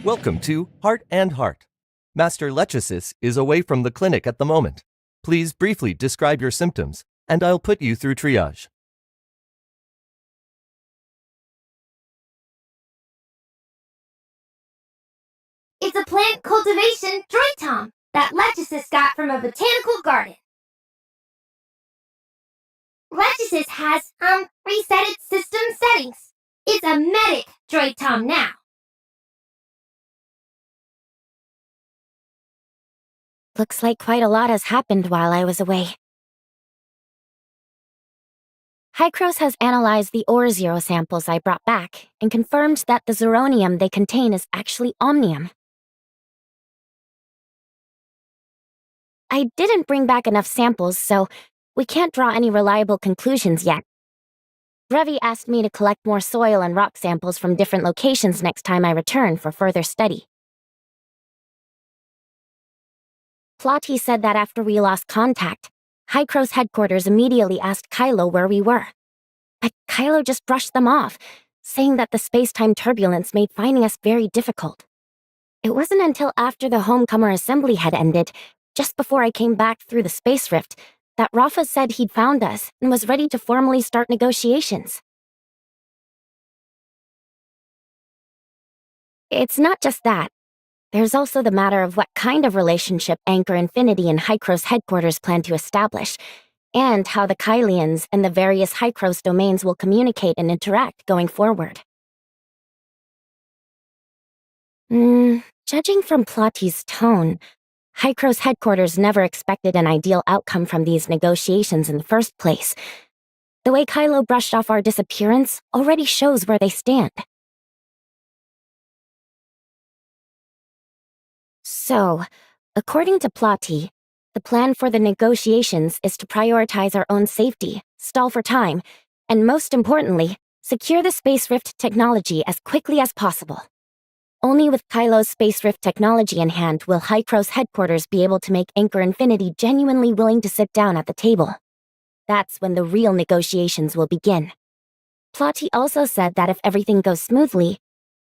Welcome to Heart and Heart. Master Lechesis is away from the clinic at the moment. Please briefly describe your symptoms, and I'll put you through triage. It's a plant cultivation droid tom that Lechesis got from a botanical garden. Lechesis has, reset its system settings. It's a medic droid tom now. Looks like quite a lot has happened while I was away. Hycros has analyzed the ore zero samples I brought back and confirmed that the zeronium they contain is actually omnium. I didn't bring back enough samples, so we can't draw any reliable conclusions yet. Revi asked me to collect more soil and rock samples from different locations next time I return for further study. Plotty said that after we lost contact, Hycros headquarters immediately asked Kylo where we were. But Kylo just brushed them off, saying that the space-time turbulence made finding us very difficult. It wasn't until after the Homecomer assembly had ended, just before I came back through the space rift, that Rafa said he'd found us and was ready to formally start negotiations. It's not just that. There's also the matter of what kind of relationship Anchor Infinity and Hycros headquarters plan to establish, and how the Kylians and the various Hycros domains will communicate and interact going forward. Judging from Plotty's tone, Hycros headquarters never expected an ideal outcome from these negotiations in the first place. The way Kylo brushed off our disappearance already shows where they stand. So, according to Plotty, the plan for the negotiations is to prioritize our own safety, stall for time, and most importantly, secure the Space Rift technology as quickly as possible. Only with Kylo's Space Rift technology in hand will Hycros headquarters be able to make Anchor Infinity genuinely willing to sit down at the table. That's when the real negotiations will begin. Plotty also said that if everything goes smoothly,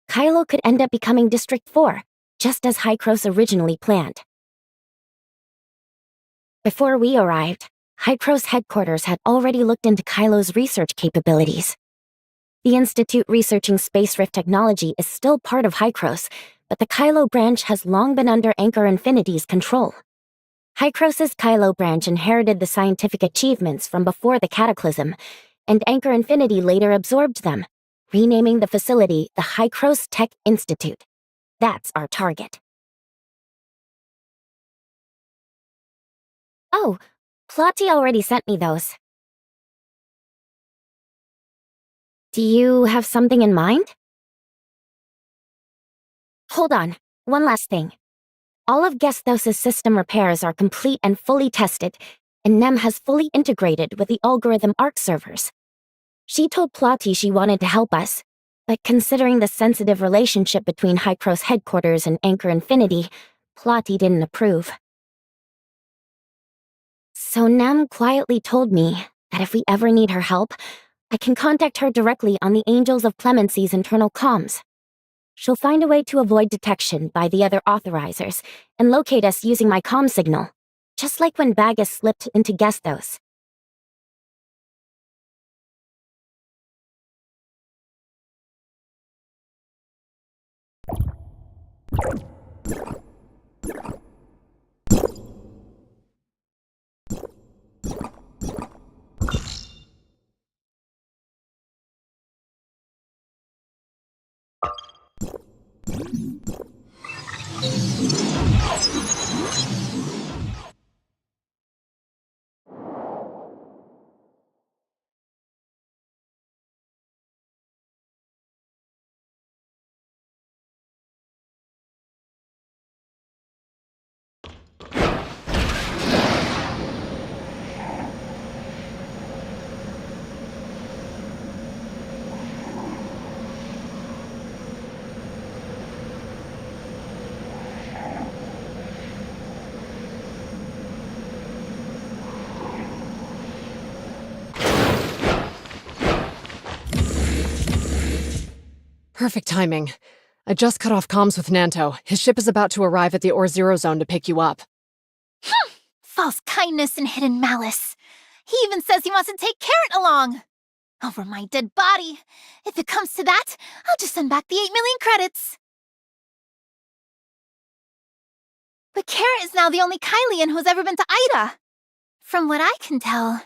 Kylo could end up becoming District 4, just as Hycros originally planned. Before we arrived, Hycros headquarters had already looked into Kylo's research capabilities. The Institute researching Space Rift technology is still part of Hycros, but the Kylo branch has long been under Anchor Infinity's control. Hycros' Kylo branch inherited the scientific achievements from before the Cataclysm, and Anchor Infinity later absorbed them, renaming the facility the Hycros Tech Institute. That's our target. Oh, Plotty already sent me those. Do you have something in mind? Hold on, one last thing. All of Gestos' system repairs are complete and fully tested, and Nem has fully integrated with the algorithm ARC servers. She told Plotty she wanted to help us, but considering the sensitive relationship between Hycros headquarters and Anchor Infinity, Plotty didn't approve. So Nem quietly told me that if we ever need her help, I can contact her directly on the Angels of Clemency's internal comms. She'll find a way to avoid detection by the other authorizers and locate us using my comm signal, just like when Bagus slipped into Gestos. Perfect timing. I just cut off comms with Nanto. His ship is about to arrive at the Or-Zero zone to pick you up. False kindness and hidden malice. He even says he wants to take Carrot along. Over my dead body. If it comes to that, I'll just send back the 8 million credits. But Carrot is now the only Kylian who has ever been to Ida. From what I can tell,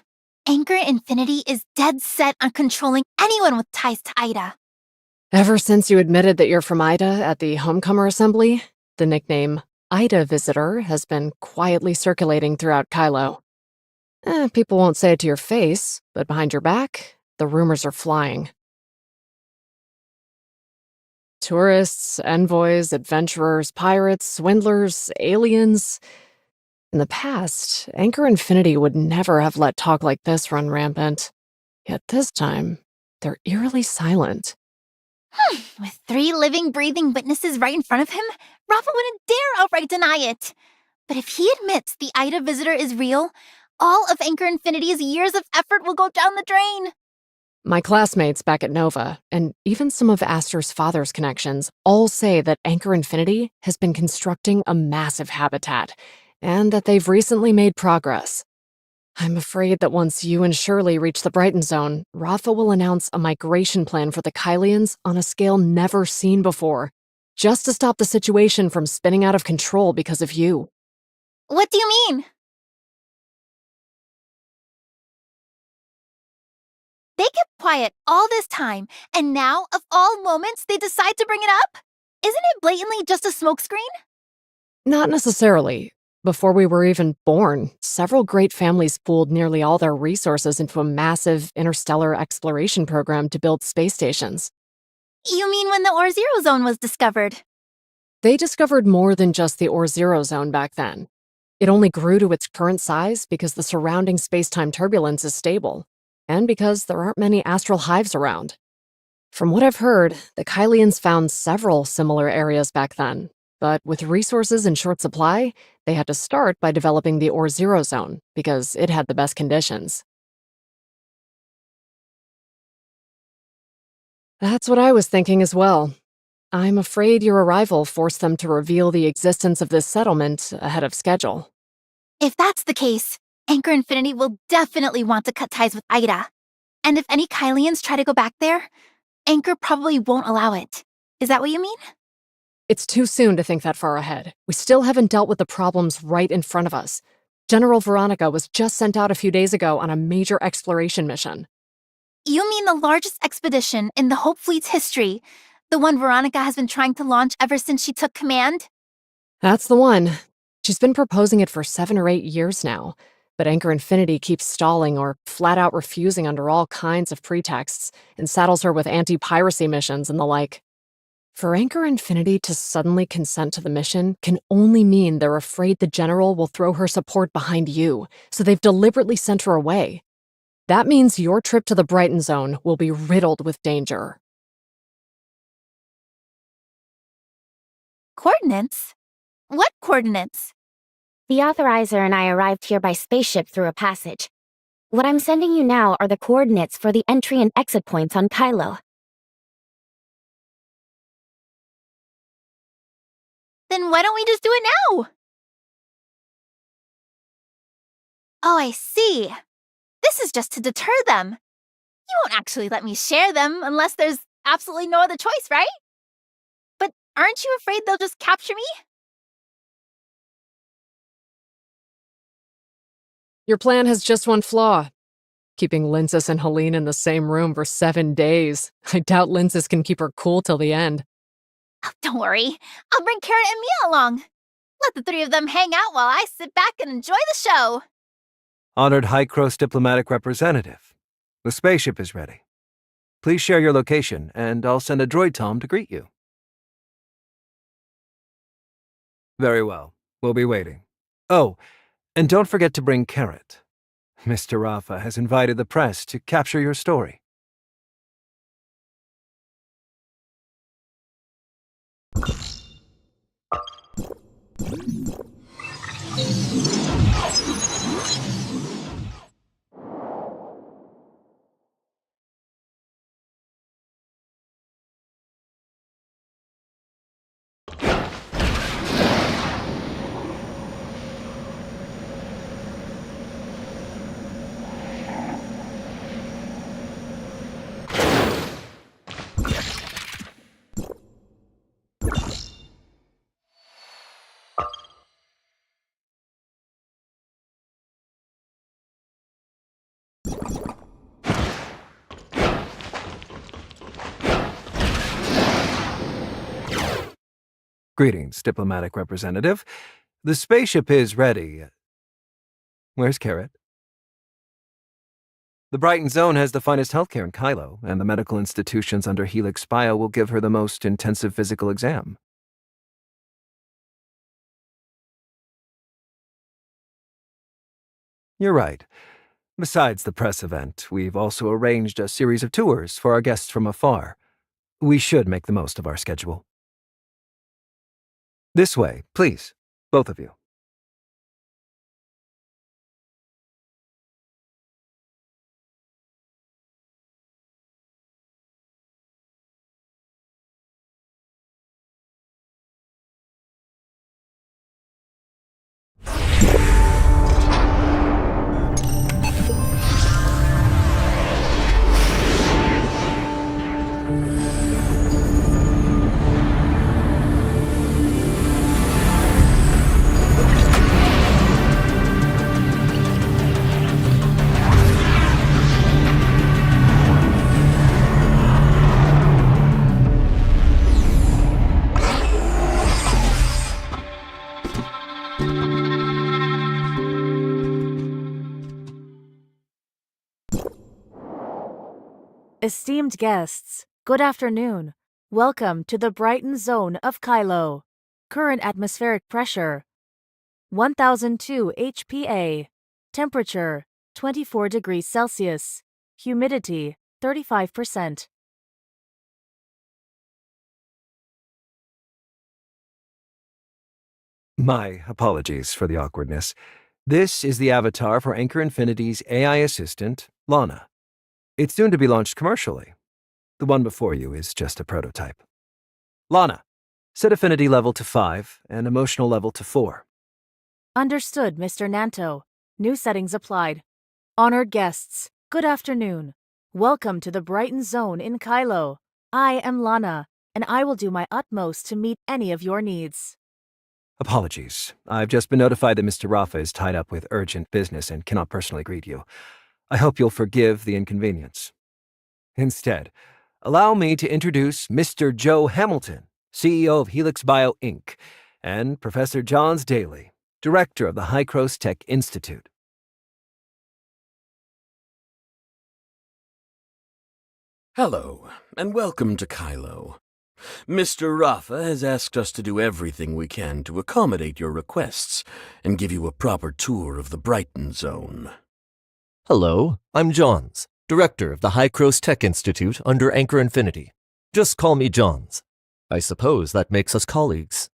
Anchor Infinity is dead set on controlling anyone with ties to Ida. Ever since you admitted that you're from Ida at the Homecomer Assembly, the nickname Ida Visitor has been quietly circulating throughout Kylo. People won't say it to your face, but behind your back, the rumors are flying. Tourists, envoys, adventurers, pirates, swindlers, aliens. In the past, Anchor Infinity would never have let talk like this run rampant. Yet this time, they're eerily silent. With 3 living, breathing witnesses right in front of him, Rafa wouldn't dare outright deny it. But if he admits the Ida Visitor is real, all of Anchor Infinity's years of effort will go down the drain. My classmates back at Nova, and even some of Aster's father's connections, all say that Anchor Infinity has been constructing a massive habitat, and that they've recently made progress. I'm afraid that once you and Shirley reach the Brighton Zone, Rafa will announce a migration plan for the Kylians on a scale never seen before, just to stop the situation from spinning out of control because of you. What do you mean? They kept quiet all this time, and now, of all moments, they decide to bring it up? Isn't it blatantly just a smokescreen? Not necessarily. Before we were even born, several great families pooled nearly all their resources into a massive interstellar exploration program to build space stations. You mean when the Or-Zero zone was discovered? They discovered more than just the Or-Zero zone back then. It only grew to its current size because the surrounding space-time turbulence is stable, and because there aren't many astral hives around. From what I've heard, the Kylians found several similar areas back then, but with resources in short supply, they had to start by developing the Or-Zero zone because it had the best conditions. That's what I was thinking as well. I'm afraid your arrival forced them to reveal the existence of this settlement ahead of schedule. If that's the case, Anchor Infinity will definitely want to cut ties with Ida. And if any Kylians try to go back there, Anchor probably won't allow it. Is that what you mean? It's too soon to think that far ahead. We still haven't dealt with the problems right in front of us. General Veronica was just sent out a few days ago on a major exploration mission. You mean the largest expedition in the Hope Fleet's history? The one Veronica has been trying to launch ever since she took command? That's the one. She's been proposing it for 7 or 8 years now, but Anchor Infinity keeps stalling or flat out refusing under all kinds of pretexts and saddles her with anti-piracy missions and the like. For Anchor Infinity to suddenly consent to the mission can only mean they're afraid the General will throw her support behind you, so they've deliberately sent her away. That means your trip to the Brighton Zone will be riddled with danger. Coordinates? What coordinates? The authorizer and I arrived here by spaceship through a passage. What I'm sending you now are the coordinates for the entry and exit points on Kylo. Then why don't we just do it now? Oh, I see. This is just to deter them. You won't actually let me share them unless there's absolutely no other choice, right? But aren't you afraid they'll just capture me? Your plan has just one flaw. Keeping Linsis and Helene in the same room for 7 days. I doubt Linsis can keep her cool till the end. Oh, don't worry. I'll bring Carrot and Mia along. Let the 3 of them hang out while I sit back and enjoy the show. Honored High Cross Diplomatic Representative, the spaceship is ready. Please share your location, and I'll send a droid Tom to greet you. Very well. We'll be waiting. Oh, and don't forget to bring Carrot. Mr. Rafa has invited the press to capture your story. Greetings, diplomatic representative. The spaceship is ready. Where's Carrot? The Brighton Zone has the finest healthcare in Kylo, and the medical institutions under Helix Bio will give her the most intensive physical exam. You're right. Besides the press event, we've also arranged a series of tours for our guests from afar. We should make the most of our schedule. This way, please, both of you. Esteemed guests, good afternoon. Welcome to the Brighton Zone of Kylo. Current atmospheric pressure 1002 HPA. Temperature 24 degrees Celsius. Humidity 35%. My apologies for the awkwardness. This is the avatar for Anchor Infinity's AI assistant, Lana. It's soon to be launched commercially. The one before you is just a prototype. Lana, set affinity level to 5 and emotional level to 4. Understood, Mr. Nanto. New settings applied. Honored guests, good afternoon. Welcome to the Brighton Zone in Kylo. I am Lana, and I will do my utmost to meet any of your needs. Apologies. I've just been notified that Mr. Rafa is tied up with urgent business and cannot personally greet you. I hope you'll forgive the inconvenience. Instead, allow me to introduce Mr. Joe Hamilton, CEO of Helix Bio, Inc., and Professor Johns Daly, Director of the Hycros Tech Institute. Hello, and welcome to Kylo. Mr. Rafa has asked us to do everything we can to accommodate your requests and give you a proper tour of the Brighton Zone. Hello, I'm Johns, Director of the Hycros Tech Institute under Anchor Infinity. Just call me Johns. I suppose that makes us colleagues.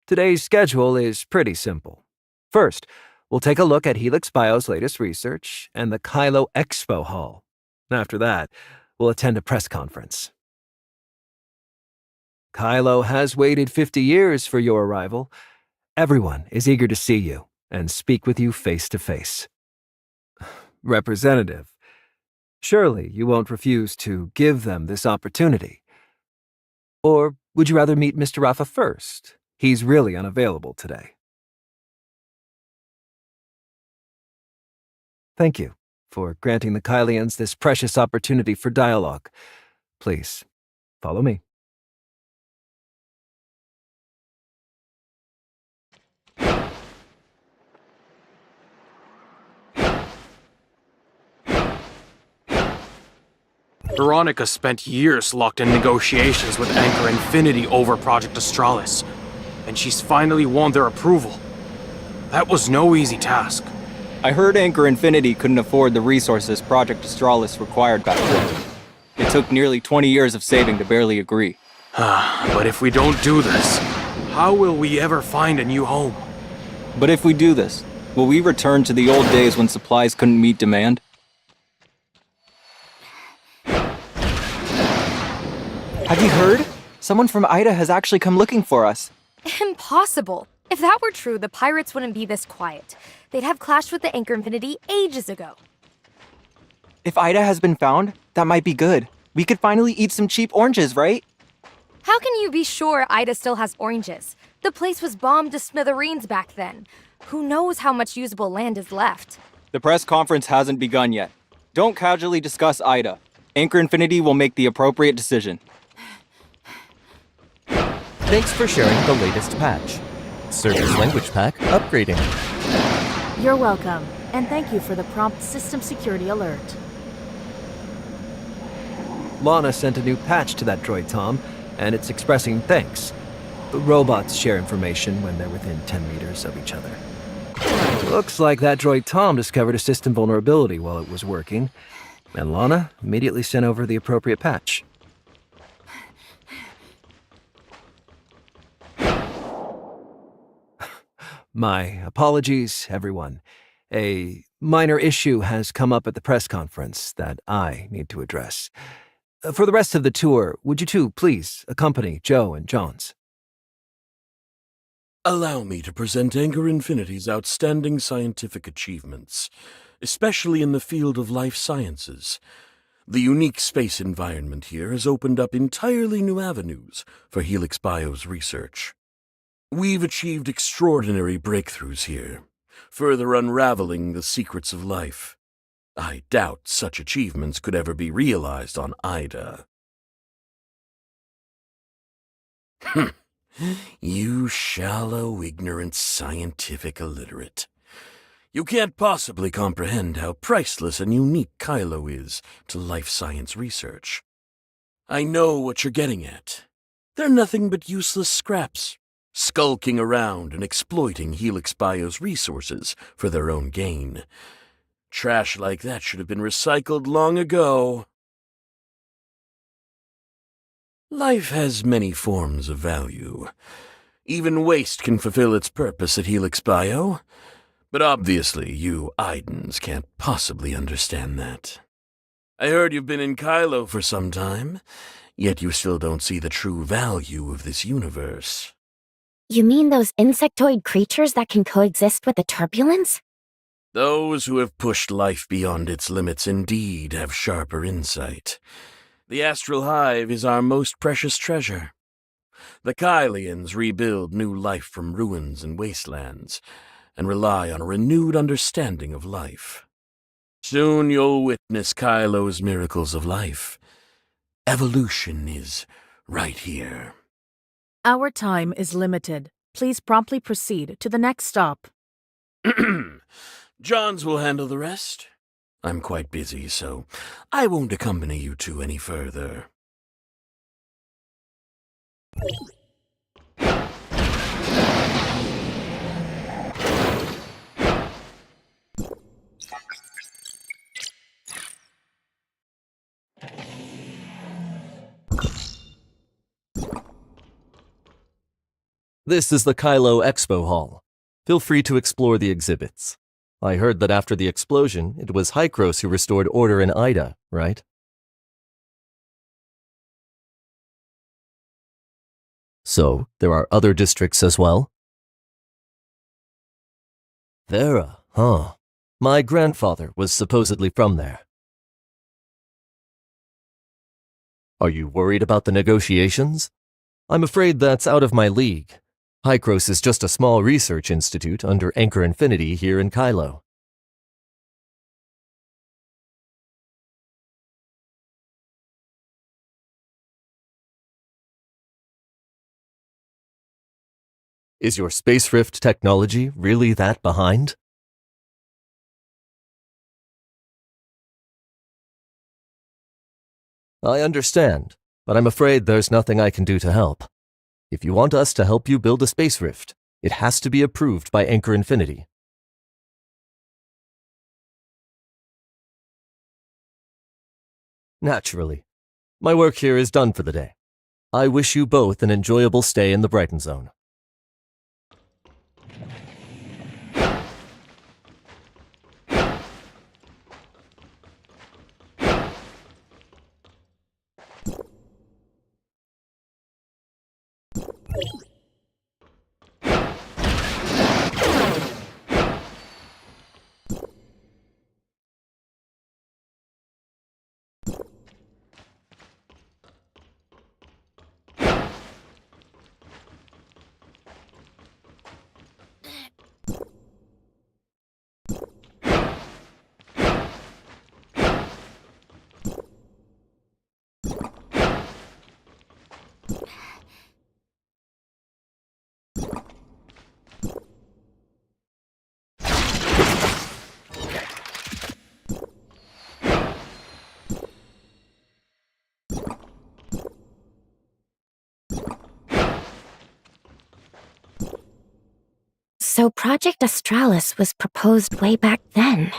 Today's schedule is pretty simple. First, we'll take a look at Helix Bio's latest research and the Kylo Expo Hall. After that, we'll attend a press conference. Kylo has waited 50 years for your arrival. Everyone is eager to see you and speak with you face to face. Representative, surely you won't refuse to give them this opportunity. Or would you rather meet Mr. Rafa first? He's really unavailable today. Thank you for granting the Kylians this precious opportunity for dialogue. Please, follow me. Veronica spent years locked in negotiations with Anchor Infinity over Project Astralis, and she's finally won their approval. That was no easy task. I heard Anchor Infinity couldn't afford the resources Project Astralis required back then. It took nearly 20 years of saving to barely agree. But if we don't do this, how will we ever find a new home? But if we do this, will we return to the old days when supplies couldn't meet demand? Have you heard? Someone from Ida has actually come looking for us. Impossible! If that were true, the pirates wouldn't be this quiet. They'd have clashed with the Anchor Infinity ages ago. If Ida has been found, that might be good. We could finally eat some cheap oranges, right? How can you be sure Ida still has oranges? The place was bombed to smithereens back then. Who knows how much usable land is left? The press conference hasn't begun yet. Don't casually discuss Ida. Anchor Infinity will make the appropriate decision. Thanks for sharing the latest patch. Service language pack upgrading. You're welcome, and thank you for the prompt system security alert. Lana sent a new patch to that droid Tom, and it's expressing thanks. Robots share information when they're within 10 meters of each other. Looks like that droid Tom discovered a system vulnerability while it was working, and Lana immediately sent over the appropriate patch. My apologies, everyone. A minor issue has come up at the press conference that I need to address. For the rest of the tour, would you two please accompany Joe and Johns? Allow me to present Anchor Infinity's outstanding scientific achievements, especially in the field of life sciences. The unique space environment here has opened up entirely new avenues for Helix Bio's research. We've achieved extraordinary breakthroughs here, further unraveling the secrets of life. I doubt such achievements could ever be realized on Ida. You shallow, ignorant, scientific illiterate. You can't possibly comprehend how priceless and unique Kylo is to life science research. I know what you're getting at. They're nothing but useless scraps, skulking around and exploiting Helix Bio's resources for their own gain. Trash like that should have been recycled long ago. Life has many forms of value. Even waste can fulfill its purpose at Helix Bio. But obviously, you Idans can't possibly understand that. I heard you've been in Kylo for some time, yet you still don't see the true value of this universe. You mean those insectoid creatures that can coexist with the turbulence? Those who have pushed life beyond its limits indeed have sharper insight. The Astral Hive is our most precious treasure. The Kylians rebuild new life from ruins and wastelands, and rely on a renewed understanding of life. Soon you'll witness Kylo's miracles of life. Evolution is right here. Our time is limited. Please promptly proceed to the next stop. Johns will handle the rest. I'm quite busy, so I won't accompany you two any further. This is the Kylo Expo Hall. Feel free to explore the exhibits. I heard that after the explosion, it was Hykros who restored order in Ida, right? So, there are other districts as well? Vera, huh? My grandfather was supposedly from there. Are you worried about the negotiations? I'm afraid that's out of my league. Hykros is just a small research institute under Anchor Infinity here in Kylo. Is your space rift technology really that behind? I understand, but I'm afraid there's nothing I can do to help. If you want us to help you build a space rift, it has to be approved by Anchor Infinity. Naturally. My work here is done for the day. I wish you both an enjoyable stay in the Brighton Zone. So Project Australis was proposed way back then.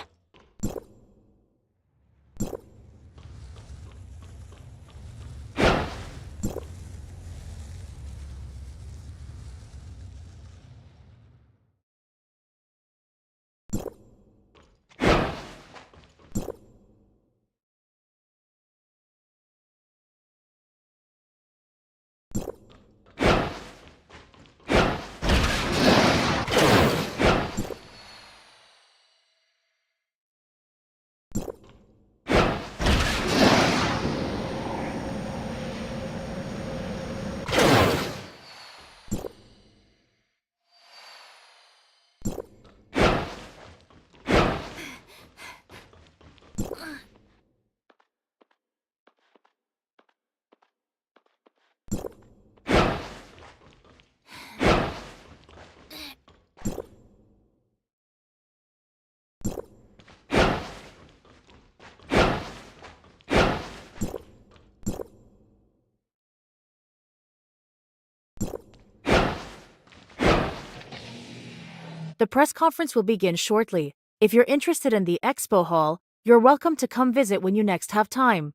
The press conference will begin shortly. If you're interested in the expo hall, you're welcome to come visit when you next have time.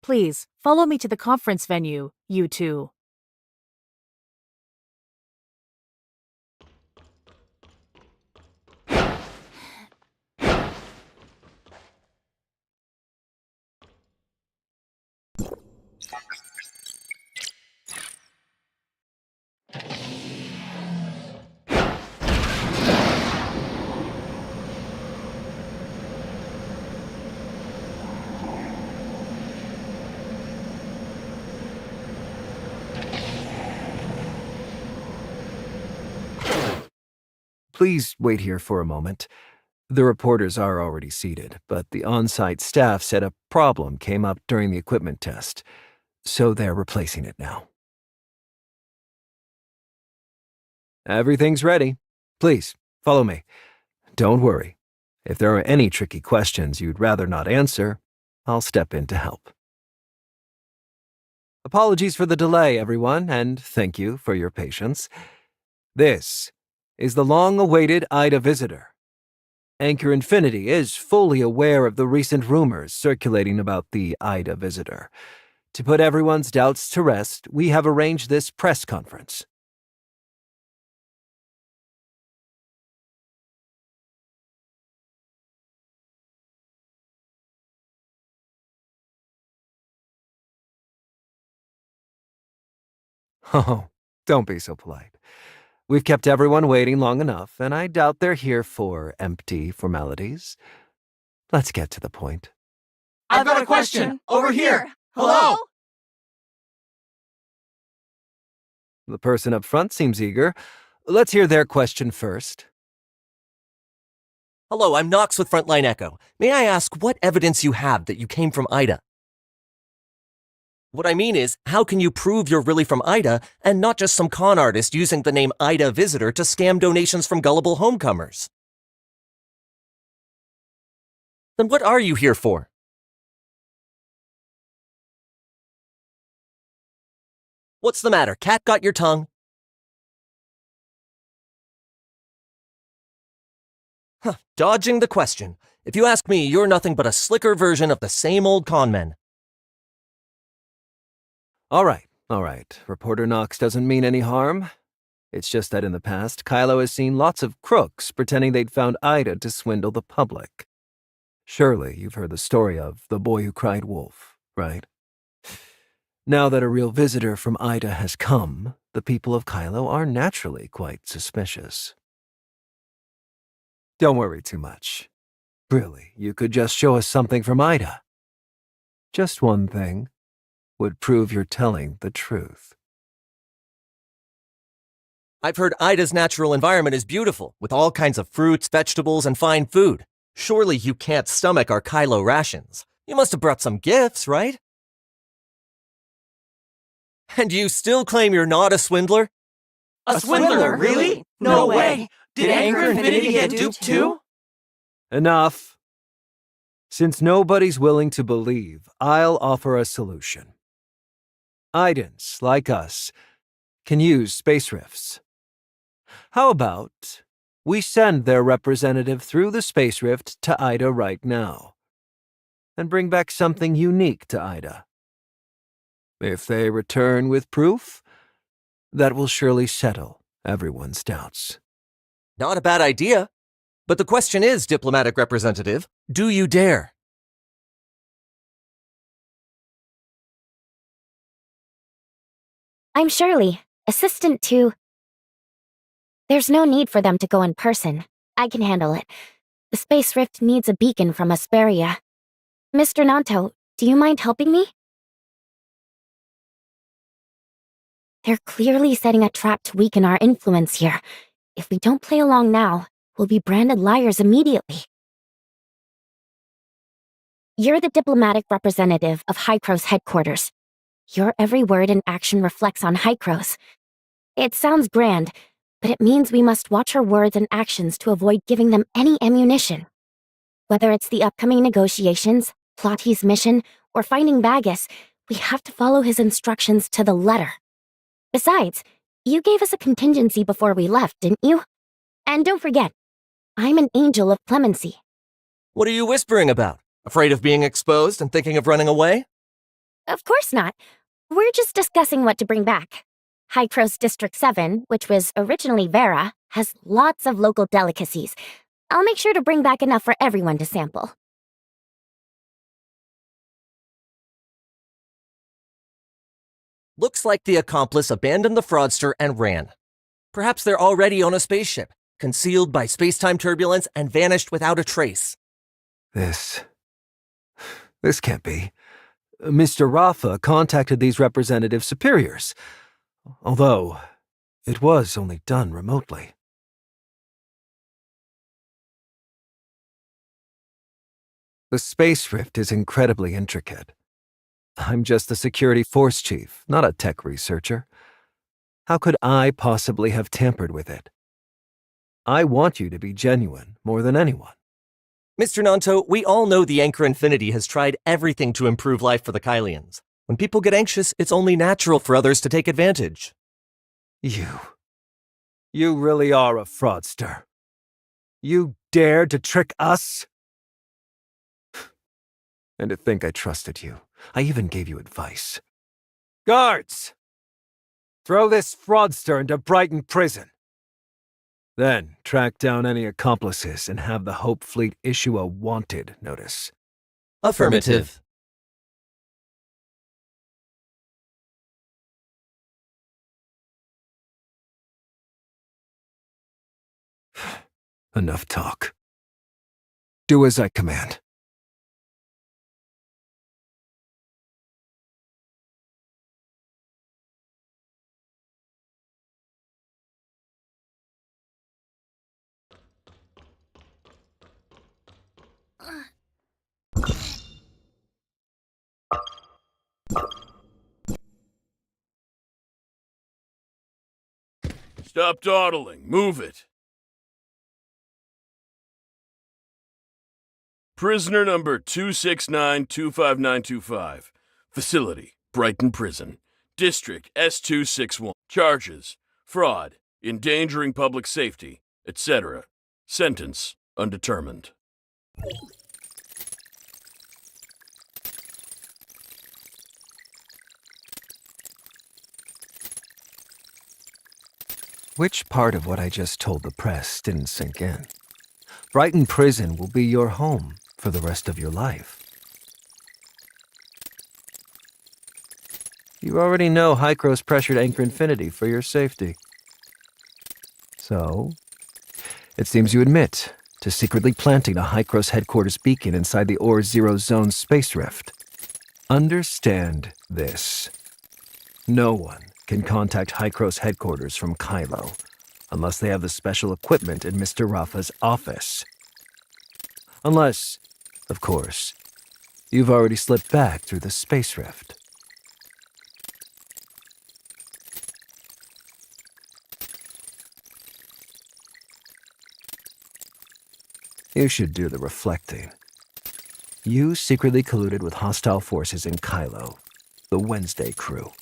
Please, follow me to the conference venue, you two. Please wait here for a moment. The reporters are already seated, but the on-site staff said a problem came up during the equipment test, so they're replacing it now. Everything's ready. Please, follow me. Don't worry. If there are any tricky questions you'd rather not answer, I'll step in to help. Apologies for the delay, everyone, and thank you for your patience. This is the long-awaited Ida visitor. Anchor Infinity is fully aware of the recent rumors circulating about the Ida visitor. To put everyone's doubts to rest, we have arranged this press conference. Oh, don't be so polite. We've kept everyone waiting long enough, and I doubt they're here for empty formalities. Let's get to the point. I've got a question! Over here! Hello! The person up front seems eager. Let's hear their question first. Hello, I'm Knox with Frontline Echo. May I ask what evidence you have that you came from Ida? What I mean is, how can you prove you're really from Ida and not just some con artist using the name Ida Visitor to scam donations from gullible homecomers? Then what are you here for? What's the matter? Cat got your tongue? Dodging the question. If you ask me, you're nothing but a slicker version of the same old con men. All right. Reporter Knox doesn't mean any harm. It's just that in the past, Kylo has seen lots of crooks pretending they'd found Ida to swindle the public. Surely you've heard the story of the boy who cried wolf, right? Now that a real visitor from Ida has come, the people of Kylo are naturally quite suspicious. Don't worry too much. Really, you could just show us something from Ida. Just one thing would prove you're telling the truth. I've heard Ida's natural environment is beautiful, with all kinds of fruits, vegetables, and fine food. Surely you can't stomach our Kylo rations. You must have brought some gifts, right? And you still claim you're not a swindler? A swindler, really? No way! Did Anchor Infinity get duped too? Enough. Since nobody's willing to believe, I'll offer a solution. Idans, like us, can use space rifts. How about We send their representative through the space rift to Ida right now. And bring back something unique to Ida. If they return with proof, that will surely settle everyone's doubts. Not a bad idea. But the question is, diplomatic representative, do you dare? I'm Shirley, assistant to... There's no need for them to go in person. I can handle it. The space rift needs a beacon from Asperia. Mr. Nanto, do you mind helping me? They're clearly setting a trap to weaken our influence here. If we don't play along now, we'll be branded liars immediately. You're the diplomatic representative of Hycro's headquarters. Your every word and action reflects on Hycro's. It sounds grand, but it means we must watch our words and actions to avoid giving them any ammunition. Whether it's the upcoming negotiations, Plotty's mission, or finding Bagus, we have to follow his instructions to the letter. Besides, you gave us a contingency before we left, didn't you? And don't forget, I'm an angel of clemency. What are you whispering about? Afraid of being exposed and thinking of running away? Of course not. We're just discussing what to bring back. Hycro's District 7, which was originally Vera, has lots of local delicacies. I'll make sure to bring back enough for everyone to sample. Looks like the accomplice abandoned the fraudster and ran. Perhaps they're already on a spaceship, concealed by space-time turbulence and vanished without a trace. This can't be. Mr. Rafa contacted these representative superiors, although it was only done remotely. The space rift is incredibly intricate. I'm just the security force chief, not a tech researcher. How could I possibly have tampered with it? I want you to be genuine more than anyone. Mr. Nanto, we all know the Anchor Infinity has tried everything to improve life for the Kylians. When people get anxious, it's only natural for others to take advantage. You really are a fraudster. You dared to trick us? And to think I trusted you. I even gave you advice. Guards! Throw this fraudster into Brighton Prison. Then track down any accomplices and have the Hope Fleet issue a wanted notice. Affirmative. Enough talk. Do as I command. Stop dawdling. Move it. Prisoner number 269-25925. Facility, Brighton Prison. District S261. Charges, fraud, endangering public safety, etc. Sentence, undetermined. Which part of what I just told the press didn't sink in? Brighton Prison will be your home for the rest of your life. You already know Hycro's pressured Anchor Infinity for your safety. So, it seems you admit to secretly planting a Hycro's headquarters beacon inside the Ore Zero Zone space rift. Understand this. No one can contact Hycro's headquarters from Kylo, unless they have the special equipment in Mr. Rafa's office. Unless, of course, you've already slipped back through the space rift. You should do the reflecting. You secretly colluded with hostile forces in Kylo, the Wednesday crew,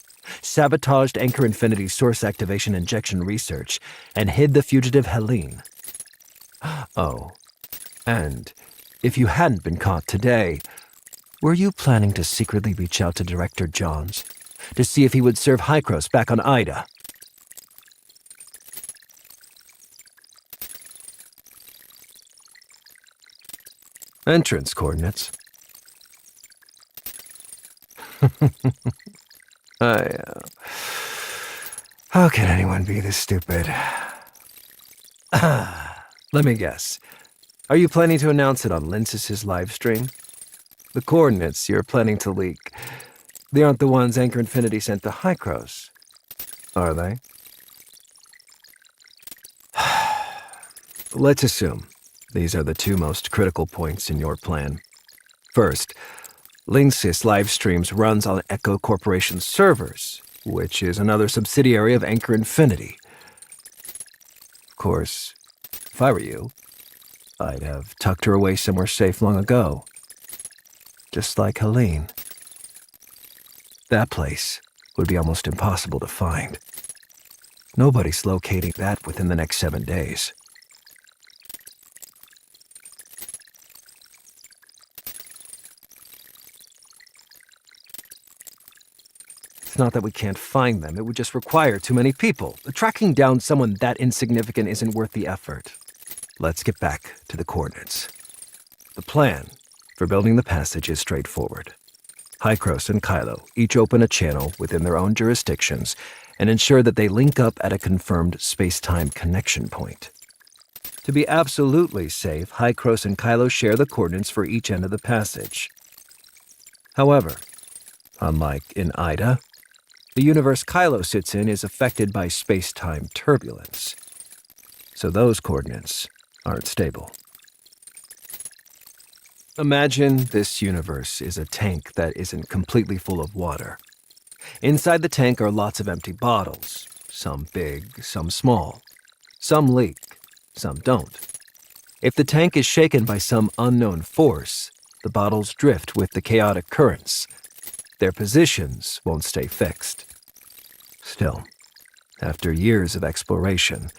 sabotaged Anchor Infinity's source activation injection research, and hid the fugitive Helene. Oh, and if you hadn't been caught today, were you planning to secretly reach out to Director Johns to see if he would serve Hykros back on Ida? Entrance coordinates. How can anyone be this stupid? Let me guess. Are you planning to announce it on Linsis' live stream? The coordinates you're planning to leak, they aren't the ones Anchor Infinity sent to Hykros, are they? Let's assume these are the two most critical points in your plan. First, Linsis live streams runs on Echo Corporation's servers, which is another subsidiary of Anchor Infinity. Of course, if I were you, I'd have tucked her away somewhere safe long ago. Just like Helene. That place would be almost impossible to find. Nobody's locating that within the next 7 days. It's not that we can't find them, it would just require too many people. Tracking down someone that insignificant isn't worth the effort. Let's get back to the coordinates. The plan for building the passage is straightforward. Hykros and Kylo each open a channel within their own jurisdictions and ensure that they link up at a confirmed space-time connection point. To be absolutely safe, Hykros and Kylo share the coordinates for each end of the passage. However, unlike in Ida, the universe Kylo sits in is affected by space-time turbulence, so those coordinates aren't stable. Imagine this universe is a tank that isn't completely full of water. Inside the tank are lots of empty bottles, some big, some small. Some leak, some don't. If the tank is shaken by some unknown force, the bottles drift with the chaotic currents. Their positions won't stay fixed. Still, after years of exploration,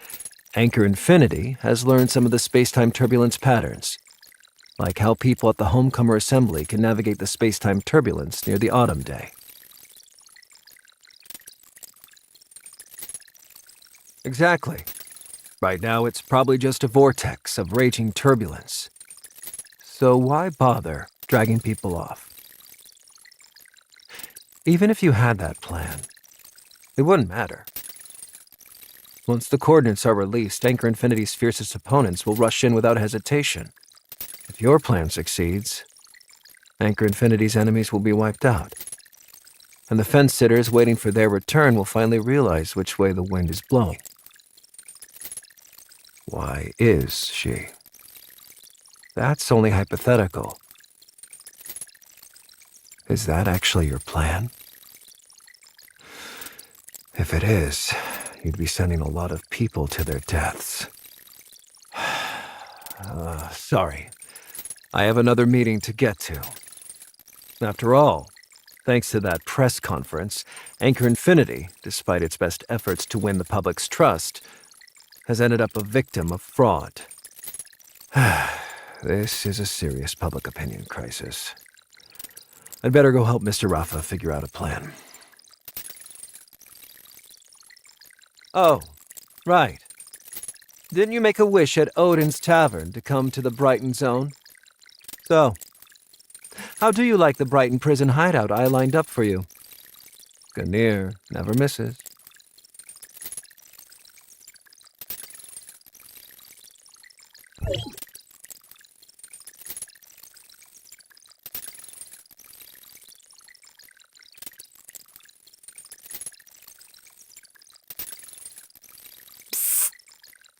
Anchor Infinity has learned some of the space-time turbulence patterns, like how people at the Homecomer Assembly can navigate the space-time turbulence near the Autumn Day. Exactly. Right now, it's probably just a vortex of raging turbulence. So why bother dragging people off? Even if you had that plan, it wouldn't matter. Once the coordinates are released, Anchor Infinity's fiercest opponents will rush in without hesitation. If your plan succeeds, Anchor Infinity's enemies will be wiped out. And the fence-sitters waiting for their return will finally realize which way the wind is blowing. Why is she? That's only hypothetical. Is that actually your plan? If it is, you'd be sending a lot of people to their deaths. Sorry. I have another meeting to get to. After all, thanks to that press conference, Anchor Infinity, despite its best efforts to win the public's trust, has ended up a victim of fraud. This is a serious public opinion crisis. I'd better go help Mr. Rafa figure out a plan. Oh, right. Didn't you make a wish at Odin's Tavern to come to the Brighton Zone? So, how do you like the Brighton prison hideout I lined up for you? Ganir never misses.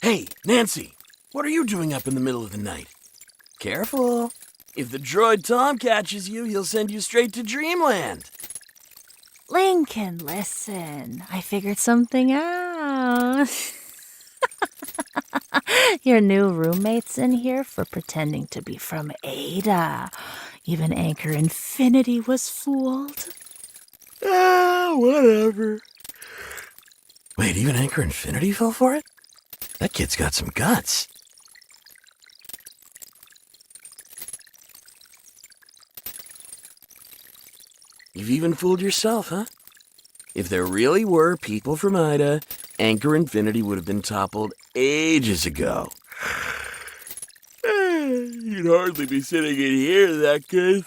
Hey, Nancy, what are you doing up in the middle of the night? Careful. If the droid Tom catches you, he'll send you straight to Dreamland. Lincoln, listen. I figured something out. Your new roommate's in here for pretending to be from Ada. Even Anchor Infinity was fooled. Whatever. Wait, even Anchor Infinity fell for it? That kid's got some guts. You've even fooled yourself, huh? If there really were people from Ida, Anchor Infinity would have been toppled ages ago. You'd hardly be sitting in here in that case.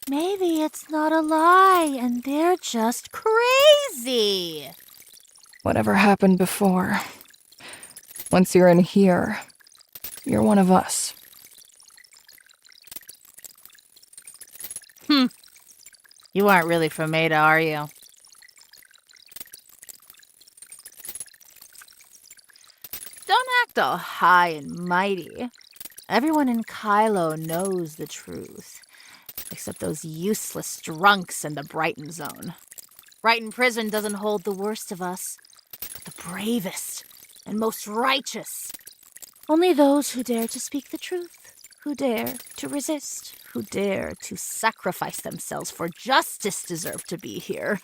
Maybe it's not a lie and they're just crazy. Whatever happened before. Once you're in here, you're one of us. You aren't really from Ada, are you? Don't act all high and mighty. Everyone in Kylo knows the truth. Except those useless drunks in the Brighton Zone. Brighton Prison doesn't hold the worst of us, but the bravest and most righteous. Only those who dare to speak the truth, who dare to resist, who dare to sacrifice themselves for justice deserve to be here.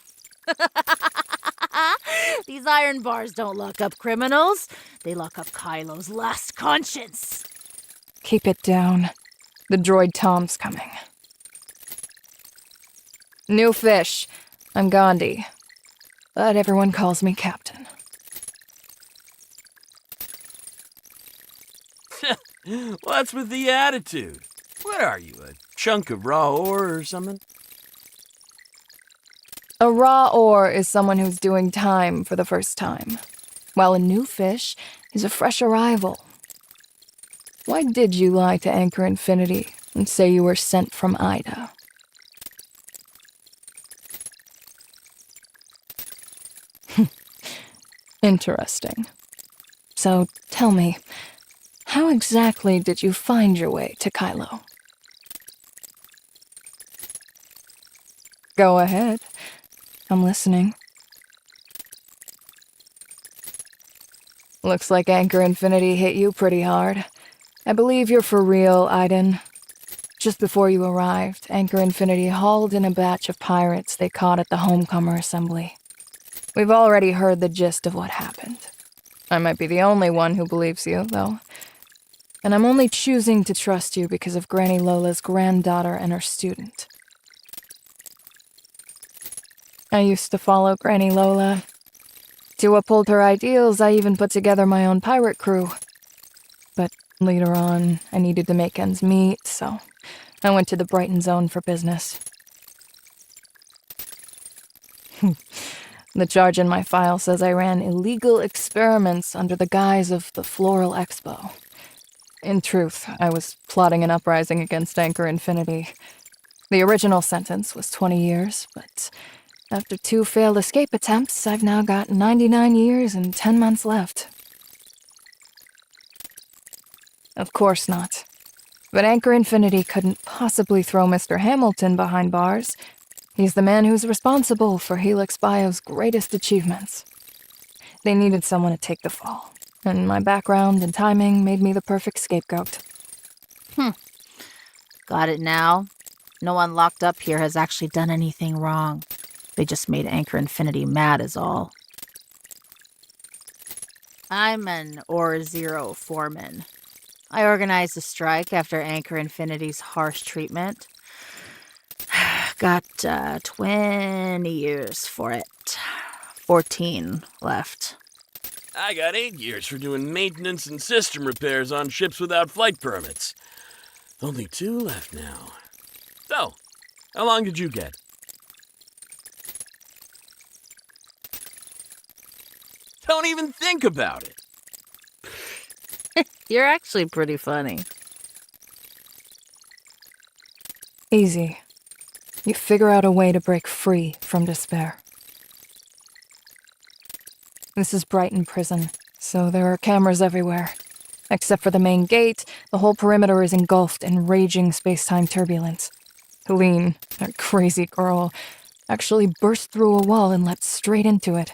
These iron bars don't lock up criminals. They lock up Kylo's last conscience. Keep it down. The droid Tom's coming. New fish. I'm Gandhi. But everyone calls me Captain. What's with the attitude? What are you, a chunk of raw ore or something? A raw ore is someone who's doing time for the first time, while a new fish is a fresh arrival. Why did you lie to Anchor Infinity and say you were sent from Ida? Interesting. So tell me, how exactly did you find your way to Kylo? Go ahead. I'm listening. Looks like Anchor Infinity hit you pretty hard. I believe you're for real, Aiden. Just before you arrived, Anchor Infinity hauled in a batch of pirates they caught at the Homecomer Assembly. We've already heard the gist of what happened. I might be the only one who believes you, though. And I'm only choosing to trust you because of Granny Lola's granddaughter and her student. I used to follow Granny Lola. To uphold her ideals, I even put together my own pirate crew. But later on, I needed to make ends meet, so I went to the Brighton Zone for business. The charge in my file says I ran illegal experiments under the guise of the Floral Expo. In truth, I was plotting an uprising against Anchor Infinity. The original sentence was 20 years, but after 2 failed escape attempts, I've now got 99 years and 10 months left. Of course not. But Anchor Infinity couldn't possibly throw Mr. Hamilton behind bars. He's the man who's responsible for Helix Bio's greatest achievements. They needed someone to take the fall, and my background and timing made me the perfect scapegoat. Got it now. No one locked up here has actually done anything wrong. They just made Anchor Infinity mad is all. I'm an Ore Zero foreman. I organized a strike after Anchor Infinity's harsh treatment. Got 20 years for it. 14 left. I got 8 years for doing maintenance and system repairs on ships without flight permits. Only 2 left now. So, how long did you get? Don't even think about it. You're actually pretty funny. Easy. You figure out a way to break free from despair. This is Brighton Prison, so there are cameras everywhere. Except for the main gate, the whole perimeter is engulfed in raging space-time turbulence. Helene, that crazy girl, actually burst through a wall and leapt straight into it.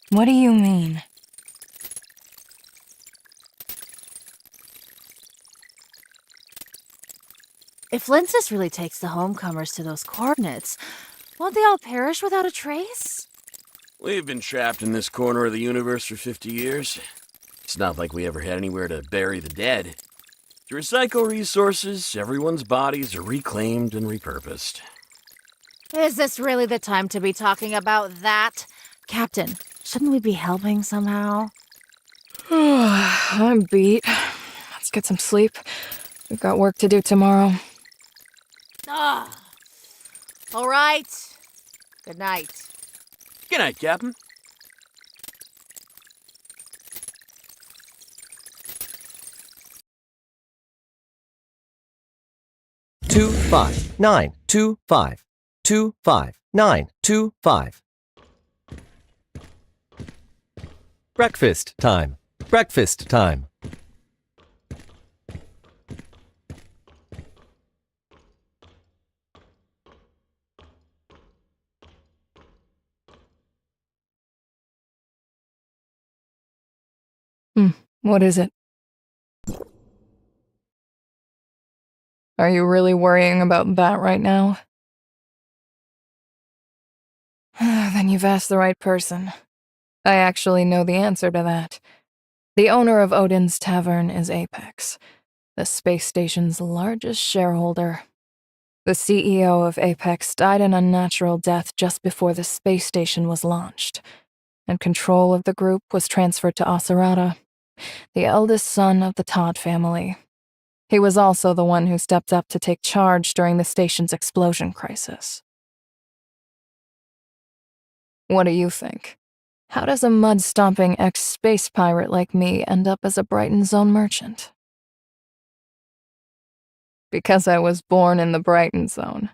What do you mean? If Linsis really takes the homecomers to those coordinates, won't they all perish without a trace? We've been trapped in this corner of the universe for 50 years. It's not like we ever had anywhere to bury the dead. To recycle resources, everyone's bodies are reclaimed and repurposed. Is this really the time to be talking about that? Captain, shouldn't we be helping somehow? I'm beat. Let's get some sleep. We've got work to do tomorrow. Ah. All right. Good night. Good night, Captain. Two 5 9 2 5 2 5 9 2 5. Breakfast time. Breakfast time. What is it? Are you really worrying about that right now? Then you've asked the right person. I actually know the answer to that. The owner of Odin's Tavern is Apex, the space station's largest shareholder. The CEO of Apex died an unnatural death just before the space station was launched, and control of the group was transferred to Asarada, the eldest son of the Todd family. He was also the one who stepped up to take charge during the station's explosion crisis. What do you think? How does a mud-stomping ex-space pirate like me end up as a Brighton Zone merchant? Because I was born in the Brighton Zone.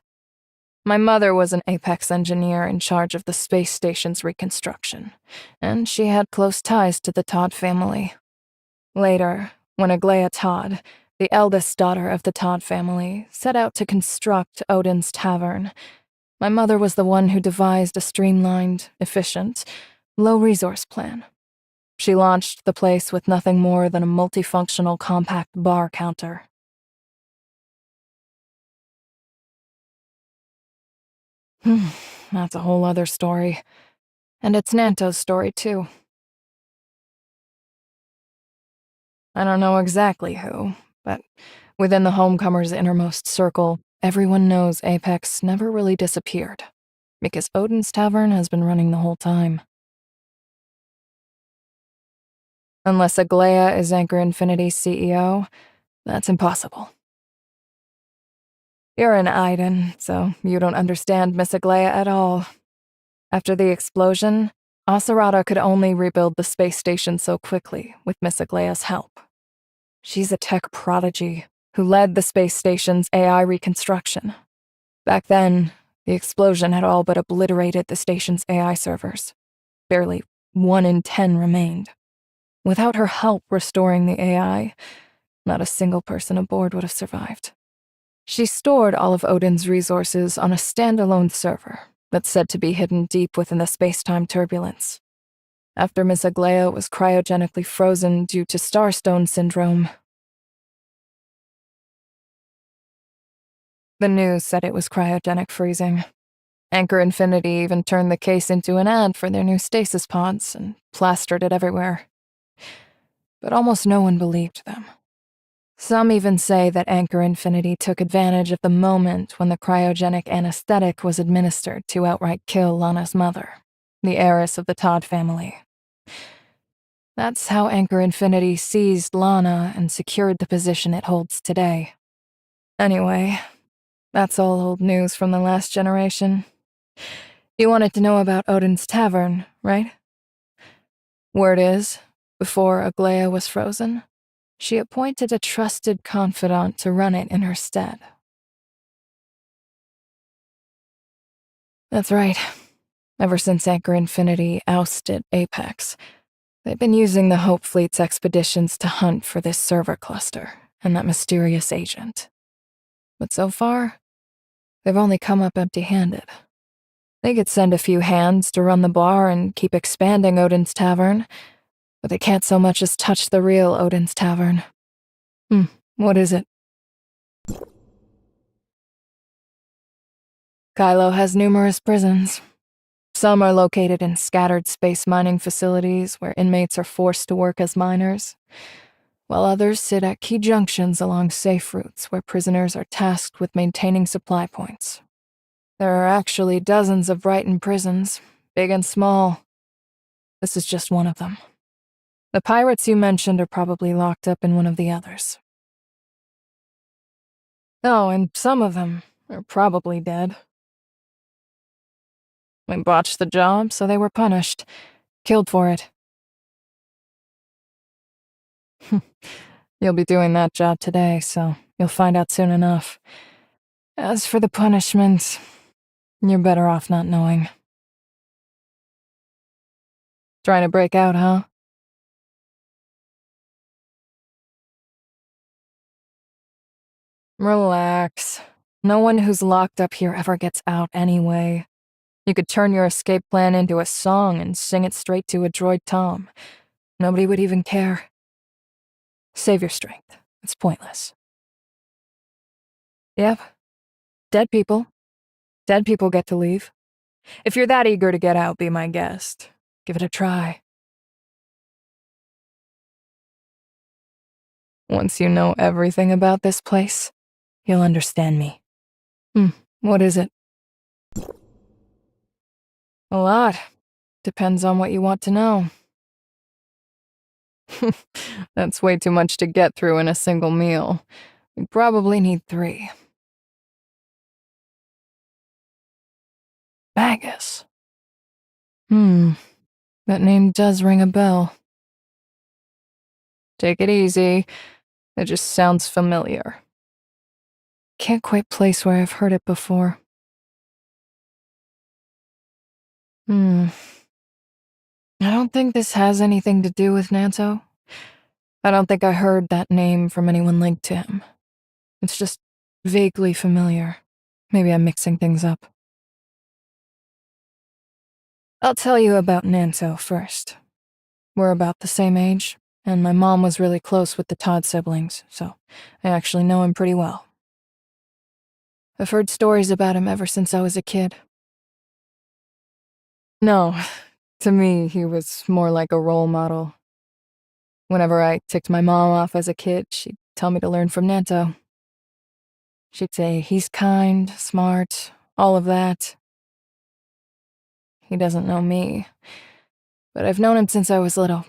My mother was an Apex engineer in charge of the space station's reconstruction, and she had close ties to the Todd family. Later, when Aglaia Todd, the eldest daughter of the Todd family, set out to construct Odin's Tavern, my mother was the one who devised a streamlined, efficient, low-resource plan. She launched the place with nothing more than a multifunctional compact bar counter. That's a whole other story. And it's Nanto's story, too. I don't know exactly who, but within the Homecomers' innermost circle, everyone knows Apex never really disappeared, because Odin's Tavern has been running the whole time. Unless Aglaia is Anchor Infinity's CEO, that's impossible. You're an Aiden, so you don't understand Miss Aglaia at all. After the explosion, Asarada could only rebuild the space station so quickly with Miss Aglaia's help. She's a tech prodigy who led the space station's AI reconstruction. Back then, the explosion had all but obliterated the station's AI servers. Barely 1 in 10 remained. Without her help restoring the AI, not a single person aboard would have survived. She stored all of Odin's resources on a standalone server that's said to be hidden deep within the space-time turbulence. After Miss Aglaia was cryogenically frozen due to Starstone syndrome, the news said it was cryogenic freezing. Anchor Infinity even turned the case into an ad for their new stasis pods and plastered it everywhere. But almost no one believed them. Some even say that Anchor Infinity took advantage of the moment when the cryogenic anesthetic was administered to outright kill Lana's mother, the heiress of the Todd family. That's how Anchor Infinity seized Lana and secured the position it holds today. Anyway, that's all old news from the last generation. You wanted to know about Odin's Tavern, right? Word is, before Aglaia was frozen, she appointed a trusted confidant to run it in her stead. That's right. Ever since Anchor Infinity ousted Apex, they've been using the Hope Fleet's expeditions to hunt for this server cluster and that mysterious agent. But so far, they've only come up empty-handed. They could send a few hands to run the bar and keep expanding Odin's Tavern, but they can't so much as touch the real Odin's Tavern. What is it? Kylo has numerous prisons. Some are located in scattered space mining facilities where inmates are forced to work as miners. while others sit at key junctions along safe routes where prisoners are tasked with maintaining supply points. There are actually dozens of Brighton prisons, big and small. This is just one of them. The pirates you mentioned are probably locked up in one of the others. Oh, and some of them are probably dead. We botched the job, so they were punished. Killed for it. You'll be doing that job today, so you'll find out soon enough. As for the punishment, you're better off not knowing. Trying to break out, huh? Relax. No one who's locked up here ever gets out anyway. You could turn your escape plan into a song and sing it straight to a droid Tom. Nobody would even care. Save your strength. It's pointless. Yep. Dead people. Dead people get to leave. If you're that eager to get out, be my guest. Give it a try. Once you know everything about this place, you'll understand me. What is it? A lot. Depends on what you want to know. That's way too much to get through in a single meal. You probably need 3. Magus. That name does ring a bell. Take it easy. It just sounds familiar. Can't quite place where I've heard it before. I don't think this has anything to do with Nanto. I don't think I heard that name from anyone linked to him. It's just vaguely familiar. Maybe I'm mixing things up. I'll tell you about Nanto first. We're about the same age, and my mom was really close with the Todd siblings, so I actually know him pretty well. I've heard stories about him ever since I was a kid. No, to me, he was more like a role model. Whenever I ticked my mom off as a kid, she'd tell me to learn from Nanto. She'd say he's kind, smart, all of that. He doesn't know me, but I've known him since I was little.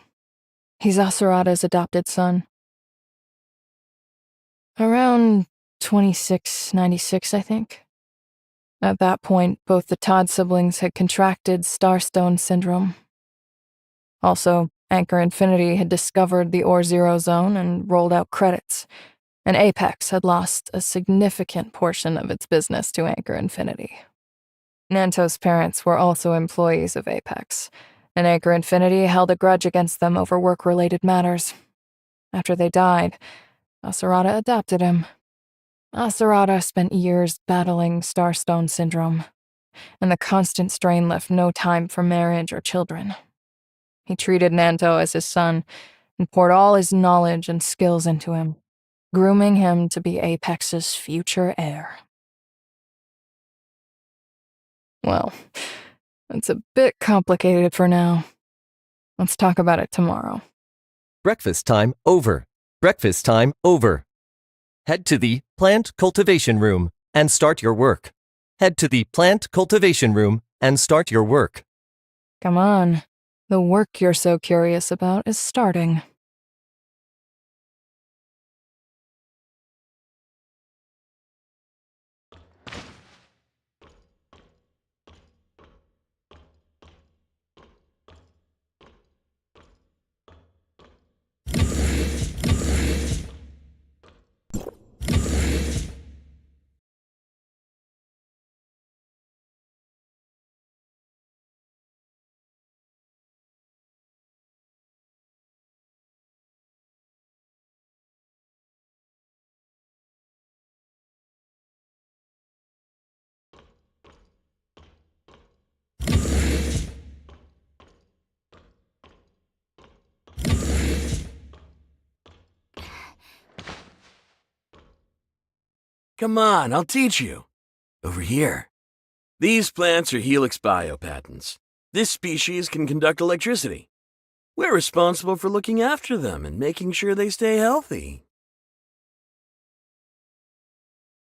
He's Asurada's adopted son. Around 2696, I think. At that point, both the Todd siblings had contracted Starstone Syndrome. Also, Anchor Infinity had discovered the Ore Zero Zone and rolled out credits, and Apex had lost a significant portion of its business to Anchor Infinity. Nanto's parents were also employees of Apex, and Anchor Infinity held a grudge against them over work-related matters. After they died, Asurada adopted him. Asurada spent years battling Starstone Syndrome, and the constant strain left no time for marriage or children. He treated Nanto as his son and poured all his knowledge and skills into him, grooming him to be Apex's future heir. Well, it's a bit complicated for now. Let's talk about it tomorrow. Breakfast time over. Breakfast time over. Head to the plant cultivation room and start your work. Head to the plant cultivation room and start your work. Come on. The work you're so curious about is starting. Come on, I'll teach you. Over here. These plants are helix biopatents. This species can conduct electricity. We're responsible for looking after them and making sure they stay healthy.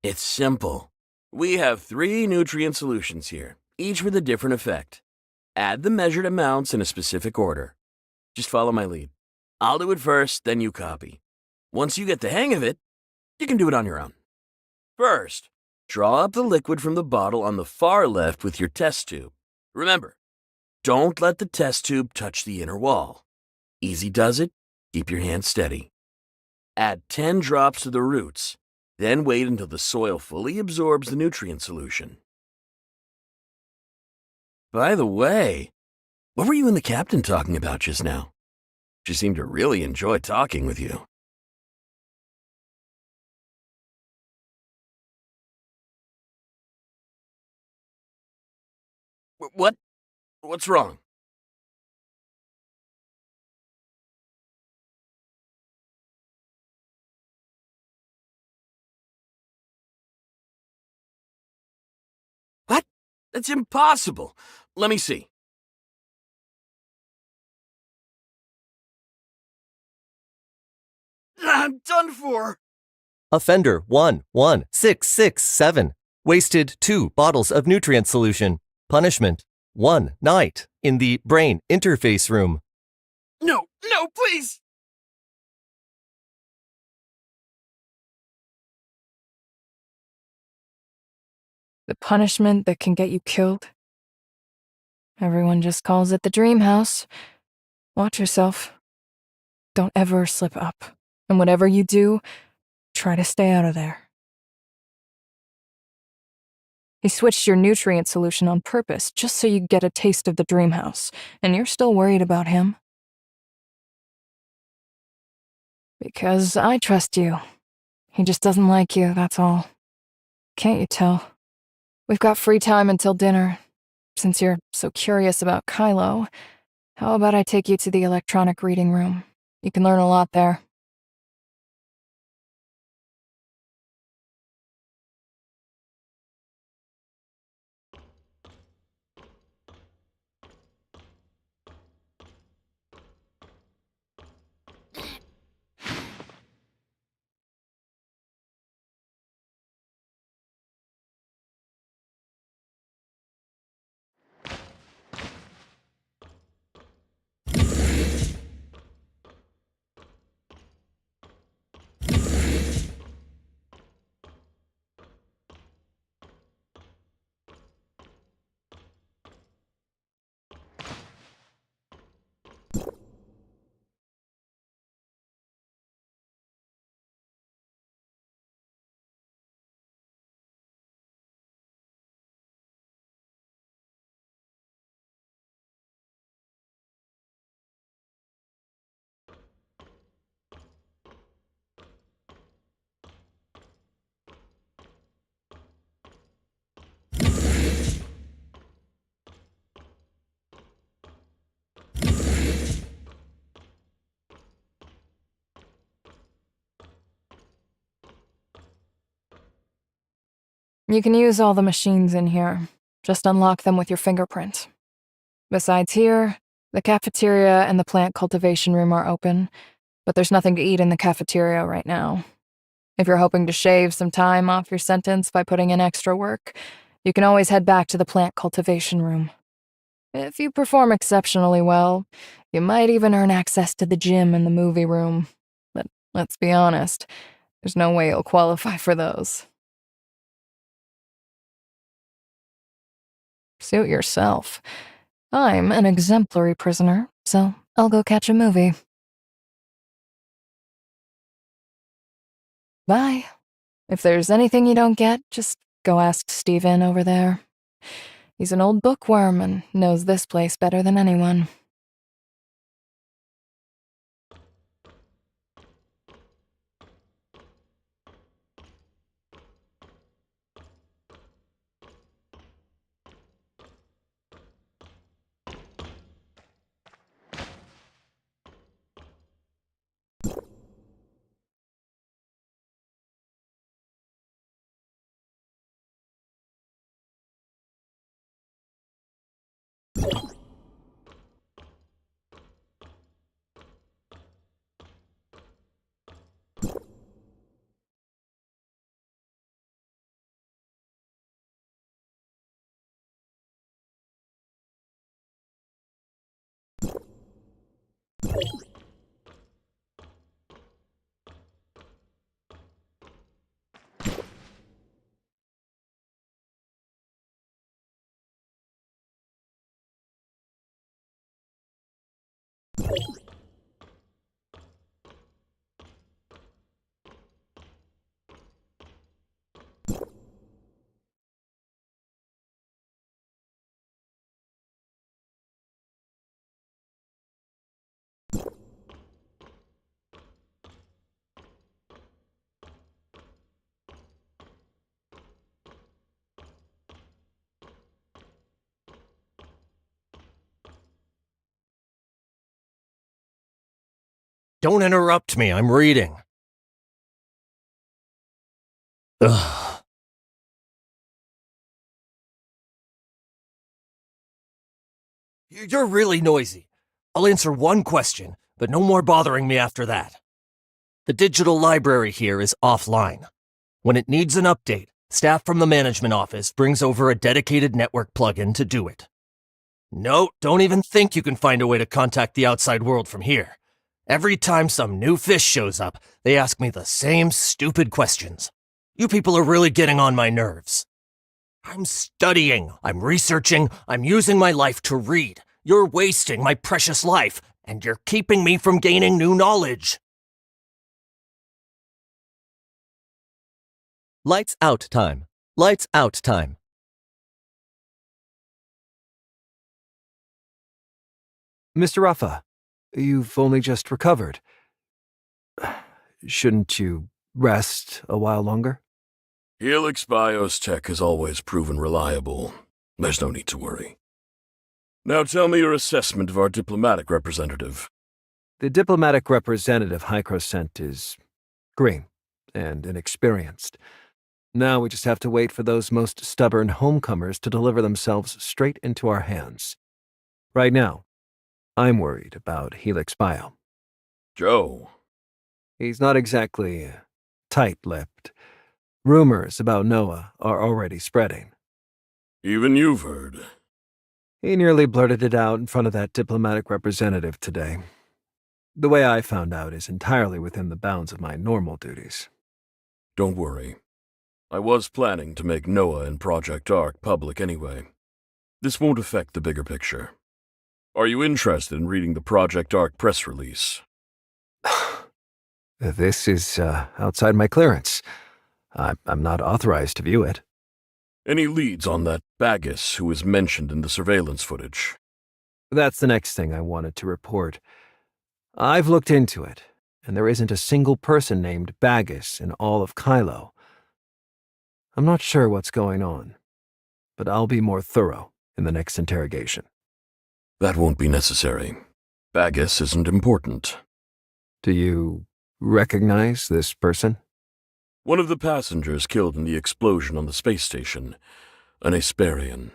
It's simple. We have 3 nutrient solutions here, each with a different effect. Add the measured amounts in a specific order. Just follow my lead. I'll do it first, then you copy. Once you get the hang of it, you can do it on your own. First, draw up the liquid from the bottle on the far left with your test tube. Remember, don't let the test tube touch the inner wall. Easy does it. Keep your hand steady. Add 10 drops to the roots. Then wait until the soil fully absorbs the nutrient solution. By the way, what were you and the captain talking about just now? She seemed to really enjoy talking with you. What? What's wrong? What? That's impossible. Let me see. I'm done for. Offender 11667 wasted 2 bottles of nutrient solution. Punishment 1 night in the brain interface room. No, please! The punishment that can get you killed? Everyone just calls it the dream house. Watch yourself. Don't ever slip up. And whatever you do, try to stay out of there. He switched your nutrient solution on purpose just so you get a taste of the dream house, and you're still worried about him. Because I trust you. He just doesn't like you, that's all. Can't you tell? We've got free time until dinner. Since you're so curious about Kylo, how about I take you to the electronic reading room? You can learn a lot there. You can use all the machines in here. Just unlock them with your fingerprint. Besides here, the cafeteria and the plant cultivation room are open, but there's nothing to eat in the cafeteria right now. If you're hoping to shave some time off your sentence by putting in extra work, you can always head back to the plant cultivation room. If you perform exceptionally well, you might even earn access to the gym and the movie room. But let's be honest, there's no way you'll qualify for those. Suit yourself. I'm an exemplary prisoner, so I'll go catch a movie. Bye. If there's anything you don't get, just go ask Steven over there. He's an old bookworm and knows this place better than anyone. don't interrupt me, I'm reading. Ugh. You're really noisy. I'll answer one question, but no more bothering me after that. The digital library here is offline. When it needs an update, staff from the management office brings over a dedicated network plugin to do it. No, don't even think you can find a way to contact the outside world from here. Every time some new fish shows up, they ask me the same stupid questions. You people are really getting on my nerves. I'm studying, I'm researching, I'm using my life to read. You're wasting my precious life, and you're keeping me from gaining new knowledge. Lights out time. Lights out time. Mr. Rafa, you've only just recovered. Shouldn't you rest a while longer? Helix Bio's tech has always proven reliable. There's no need to worry. Now tell me your assessment of our diplomatic representative. The diplomatic representative Hykros sent is green and inexperienced. Now we just have to wait for those most stubborn homecomers to deliver themselves straight into our hands. Right now, I'm worried about Helix Bio. Joe. He's not exactly tight-lipped. Rumors about Noah are already spreading. Even you've heard. He nearly blurted it out in front of that diplomatic representative today. The way I found out is entirely within the bounds of my normal duties. Don't worry. I was planning to make Noah and Project Ark public anyway. This won't affect the bigger picture. Are you interested in reading the Project Ark press release? This is outside my clearance. I'm not authorized to view it. Any leads on that Bagus who is mentioned in the surveillance footage? That's the next thing I wanted to report. I've looked into it, and there isn't a single person named Bagus in all of Kylo. I'm not sure what's going on, but I'll be more thorough in the next interrogation. That won't be necessary. Bagus isn't important. Do you recognize this person? One of the passengers killed in the explosion on the space station, an Asperian.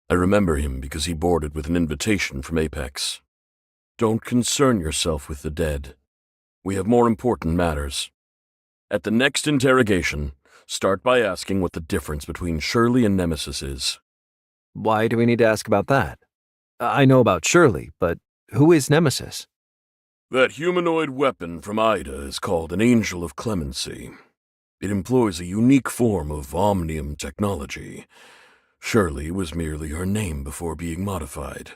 I remember him because he boarded with an invitation from Apex. Don't concern yourself with the dead. We have more important matters. At the next interrogation, start by asking what the difference between Shirley and Nemesis is. Why do we need to ask about that? I know about Shirley, but who is Nemesis? That humanoid weapon from Ida is called an Angel of Clemency. It employs a unique form of omnium technology. Shirley was merely her name before being modified.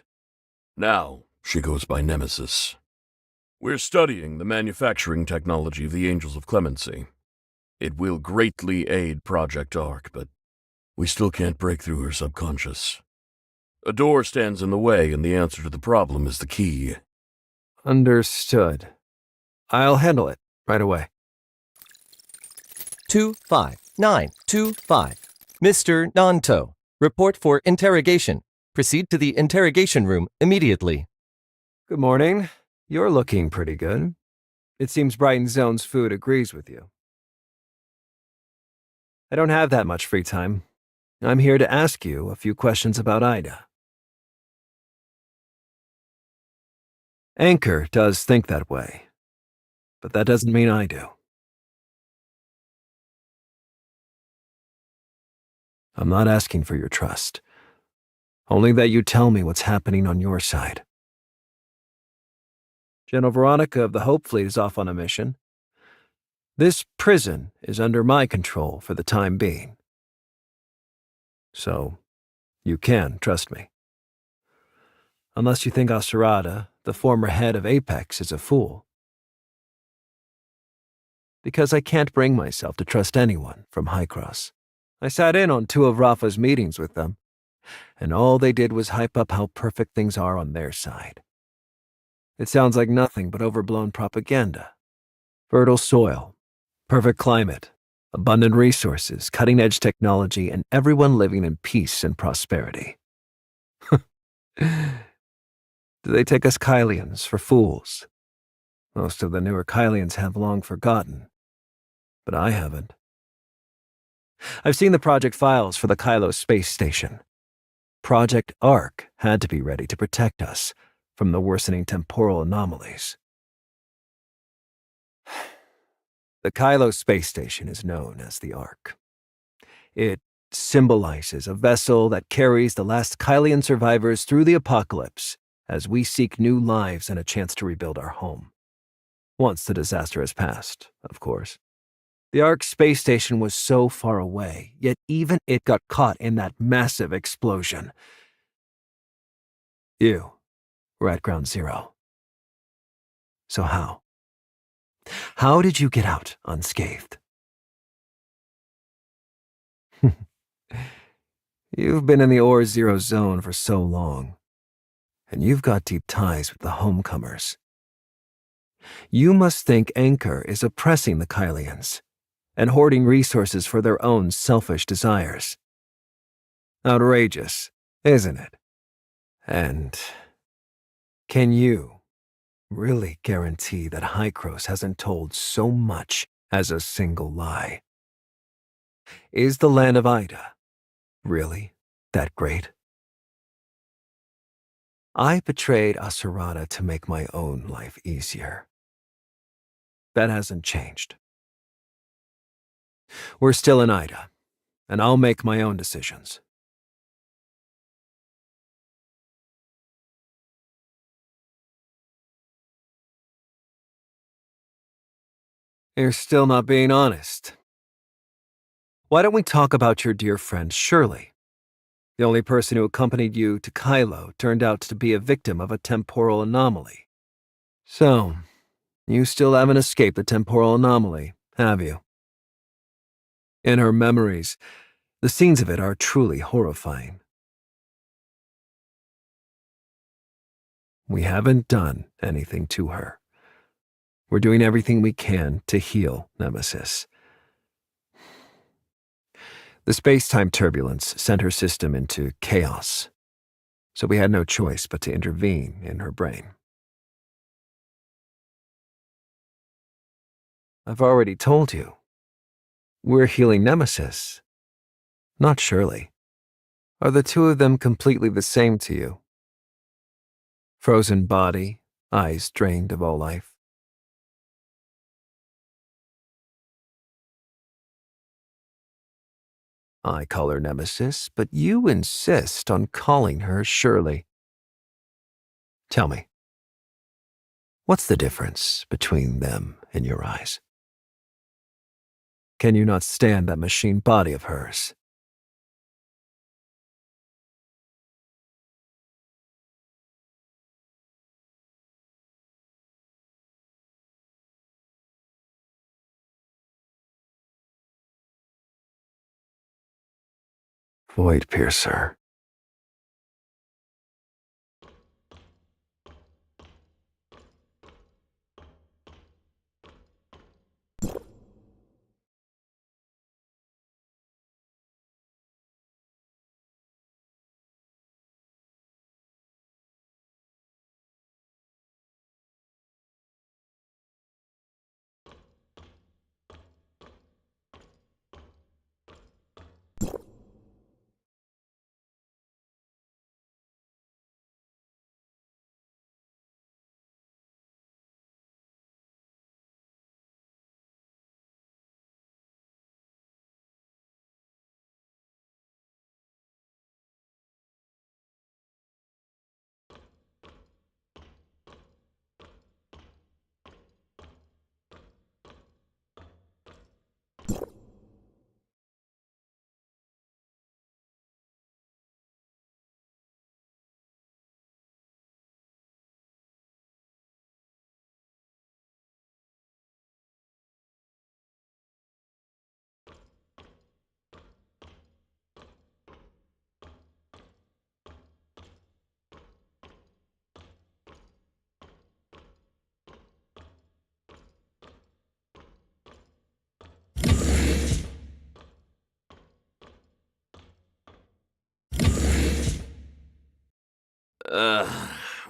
Now, she goes by Nemesis. We're studying the manufacturing technology of the Angels of Clemency. It will greatly aid Project Ark, but we still can't break through her subconscious. A door stands in the way, and the answer to the problem is the key. Understood. I'll handle it right away. 25925. Mr. Nanto, report for interrogation. Proceed to the interrogation room immediately. Good morning. You're looking pretty good. It seems Brighton Zone's food agrees with you. I don't have that much free time. I'm here to ask you a few questions about Ida. Anchor does think that way, but that doesn't mean I do. I'm not asking for your trust, only that you tell me what's happening on your side. General Veronica of the Hope Fleet is off on a mission. This prison is under my control for the time being. So, you can trust me. Unless you think Asurada, the former head of Apex, is a fool. Because I can't bring myself to trust anyone from Hykros. I sat in on 2 of Rafa's meetings with them, and all they did was hype up how perfect things are on their side. It sounds like nothing but overblown propaganda. Fertile soil, perfect climate, abundant resources, cutting-edge technology, and everyone living in peace and prosperity. Do they take us Kylians for fools? Most of the newer Kylians have long forgotten. But I haven't. I've seen the project files for the Kylo space station. Project Ark had to be ready to protect us from the worsening temporal anomalies. The Kylo space station is known as the Ark. It symbolizes a vessel that carries the last Kylian survivors through the apocalypse as we seek new lives and a chance to rebuild our home. Once the disaster has passed, of course. The Ark space station was so far away, yet even it got caught in that massive explosion. You were at Ground Zero. So how? How did you get out unscathed? You've been in the Ore Zero zone for so long, and you've got deep ties with the homecomers. You must think Anchor is oppressing the Kylians and hoarding resources for their own selfish desires. Outrageous, isn't it? And can you really guarantee that Hykros hasn't told so much as a single lie? Is the land of Ida really that great? I betrayed Asurada to make my own life easier. That hasn't changed. We're still in Ida, and I'll make my own decisions. You're still not being honest. Why don't we talk about your dear friend Shirley? The only person who accompanied you to Kylo turned out to be a victim of a temporal anomaly. So, you still haven't escaped the temporal anomaly, have you? In her memories, the scenes of it are truly horrifying. We haven't done anything to her. We're doing everything we can to heal Nemesis. The space-time turbulence sent her system into chaos, so we had no choice but to intervene in her brain. I've already told you. We're healing Nemesis, not Shirley. Are the two of them completely the same to you? Frozen body, eyes drained of all life. I call her Nemesis, but you insist on calling her Shirley. Tell me, what's the difference between them in your eyes? Can you not stand that machine body of hers? Void Piercer.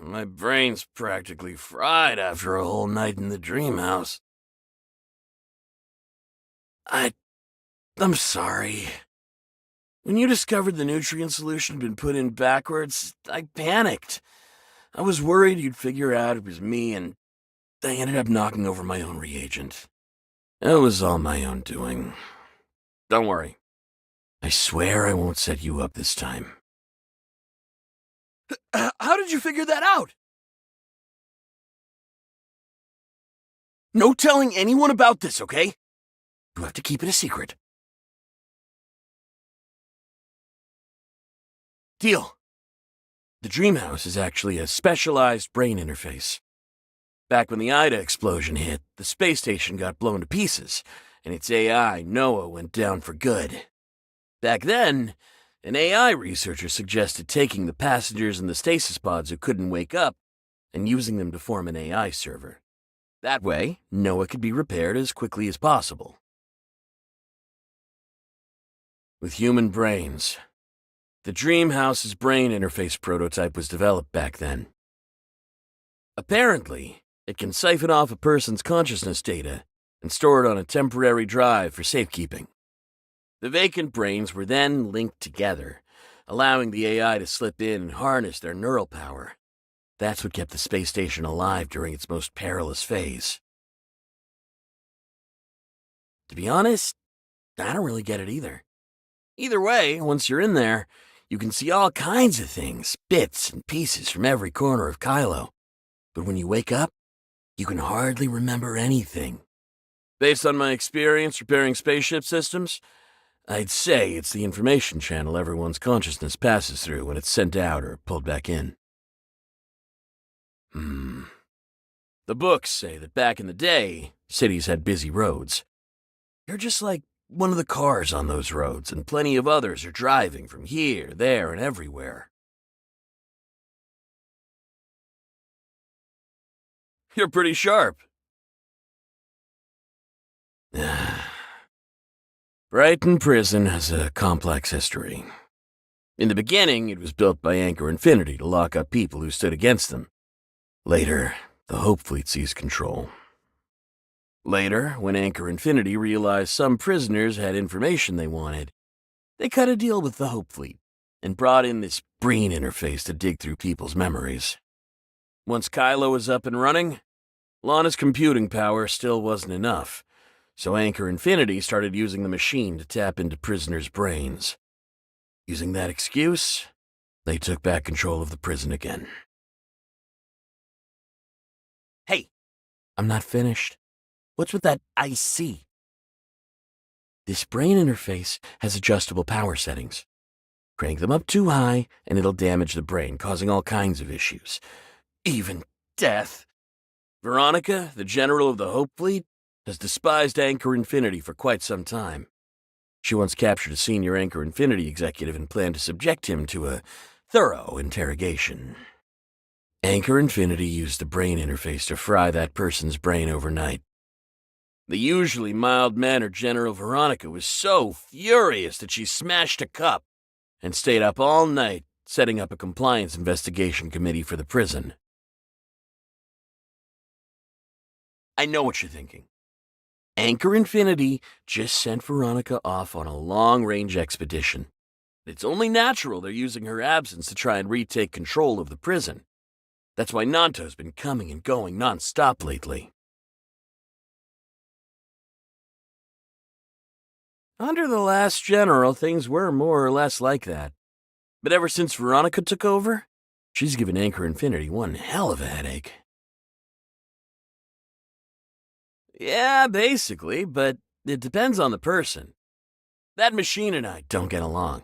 My brain's practically fried after a whole night in the dream house. I'm sorry. When you discovered the nutrient solution had been put in backwards, I panicked. I was worried you'd figure out it was me, and I ended up knocking over my own reagent. It was all my own doing. Don't worry. I swear I won't set you up this time. How did you figure that out? No telling anyone about this, okay? You have to keep it a secret. Deal. The Dream House is actually a specialized brain interface. Back when the Ida explosion hit, the space station got blown to pieces, and its AI, Noah, went down for good. Back then, an AI researcher suggested taking the passengers in the stasis pods who couldn't wake up and using them to form an AI server. That way, Noah could be repaired as quickly as possible. With human brains, the Dream House's brain interface prototype was developed back then. Apparently, it can siphon off a person's consciousness data and store it on a temporary drive for safekeeping. The vacant brains were then linked together, allowing the AI to slip in and harness their neural power. That's what kept the space station alive during its most perilous phase. To be honest, I don't really get it either. Either way, once you're in there, you can see all kinds of things, bits and pieces from every corner of Kylo. But when you wake up, you can hardly remember anything. Based on my experience repairing spaceship systems, I'd say it's the information channel everyone's consciousness passes through when it's sent out or pulled back in. The books say that back in the day, cities had busy roads. You're just like one of the cars on those roads, and plenty of others are driving from here, there, and everywhere. You're pretty sharp. Brighton Prison has a complex history. In the beginning, it was built by Anchor Infinity to lock up people who stood against them. Later, the Hope Fleet seized control. Later, when Anchor Infinity realized some prisoners had information they wanted, they cut a deal with the Hope Fleet and brought in this brain interface to dig through people's memories. Once Kylo was up and running, Lana's computing power still wasn't enough, so Anchor Infinity started using the machine to tap into prisoners' brains. Using that excuse, they took back control of the prison again. Hey, I'm not finished. What's with that I see? This brain interface has adjustable power settings. Crank them up too high, and it'll damage the brain, causing all kinds of issues. Even death. Veronica, the general of the Hope Fleet, has despised Anchor Infinity for quite some time. She once captured a senior Anchor Infinity executive and planned to subject him to a thorough interrogation. Anchor Infinity used the brain interface to fry that person's brain overnight. The usually mild-mannered General Veronica was so furious that she smashed a cup and stayed up all night setting up a compliance investigation committee for the prison. I know what you're thinking. Anchor Infinity just sent Veronica off on a long-range expedition. It's only natural they're using her absence to try and retake control of the prison. That's why Nanto's been coming and going non-stop lately. Under the last general, things were more or less like that. But ever since Veronica took over, she's given Anchor Infinity one hell of a headache. Yeah, basically, but it depends on the person. That machine and I don't get along.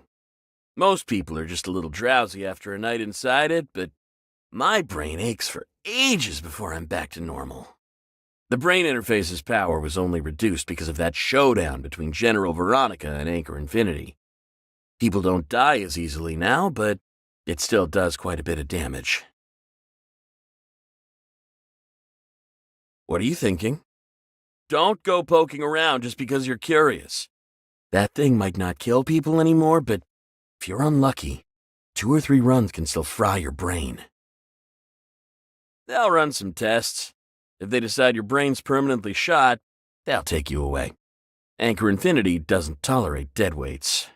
Most people are just a little drowsy after a night inside it, but my brain aches for ages before I'm back to normal. The brain interface's power was only reduced because of that showdown between General Veronica and Anchor Infinity. People don't die as easily now, but it still does quite a bit of damage. What are you thinking? Don't go poking around just because you're curious. That thing might not kill people anymore, but if you're unlucky, 2 or 3 runs can still fry your brain. They'll run some tests. If they decide your brain's permanently shot, they'll take you away. Anchor Infinity doesn't tolerate deadweights.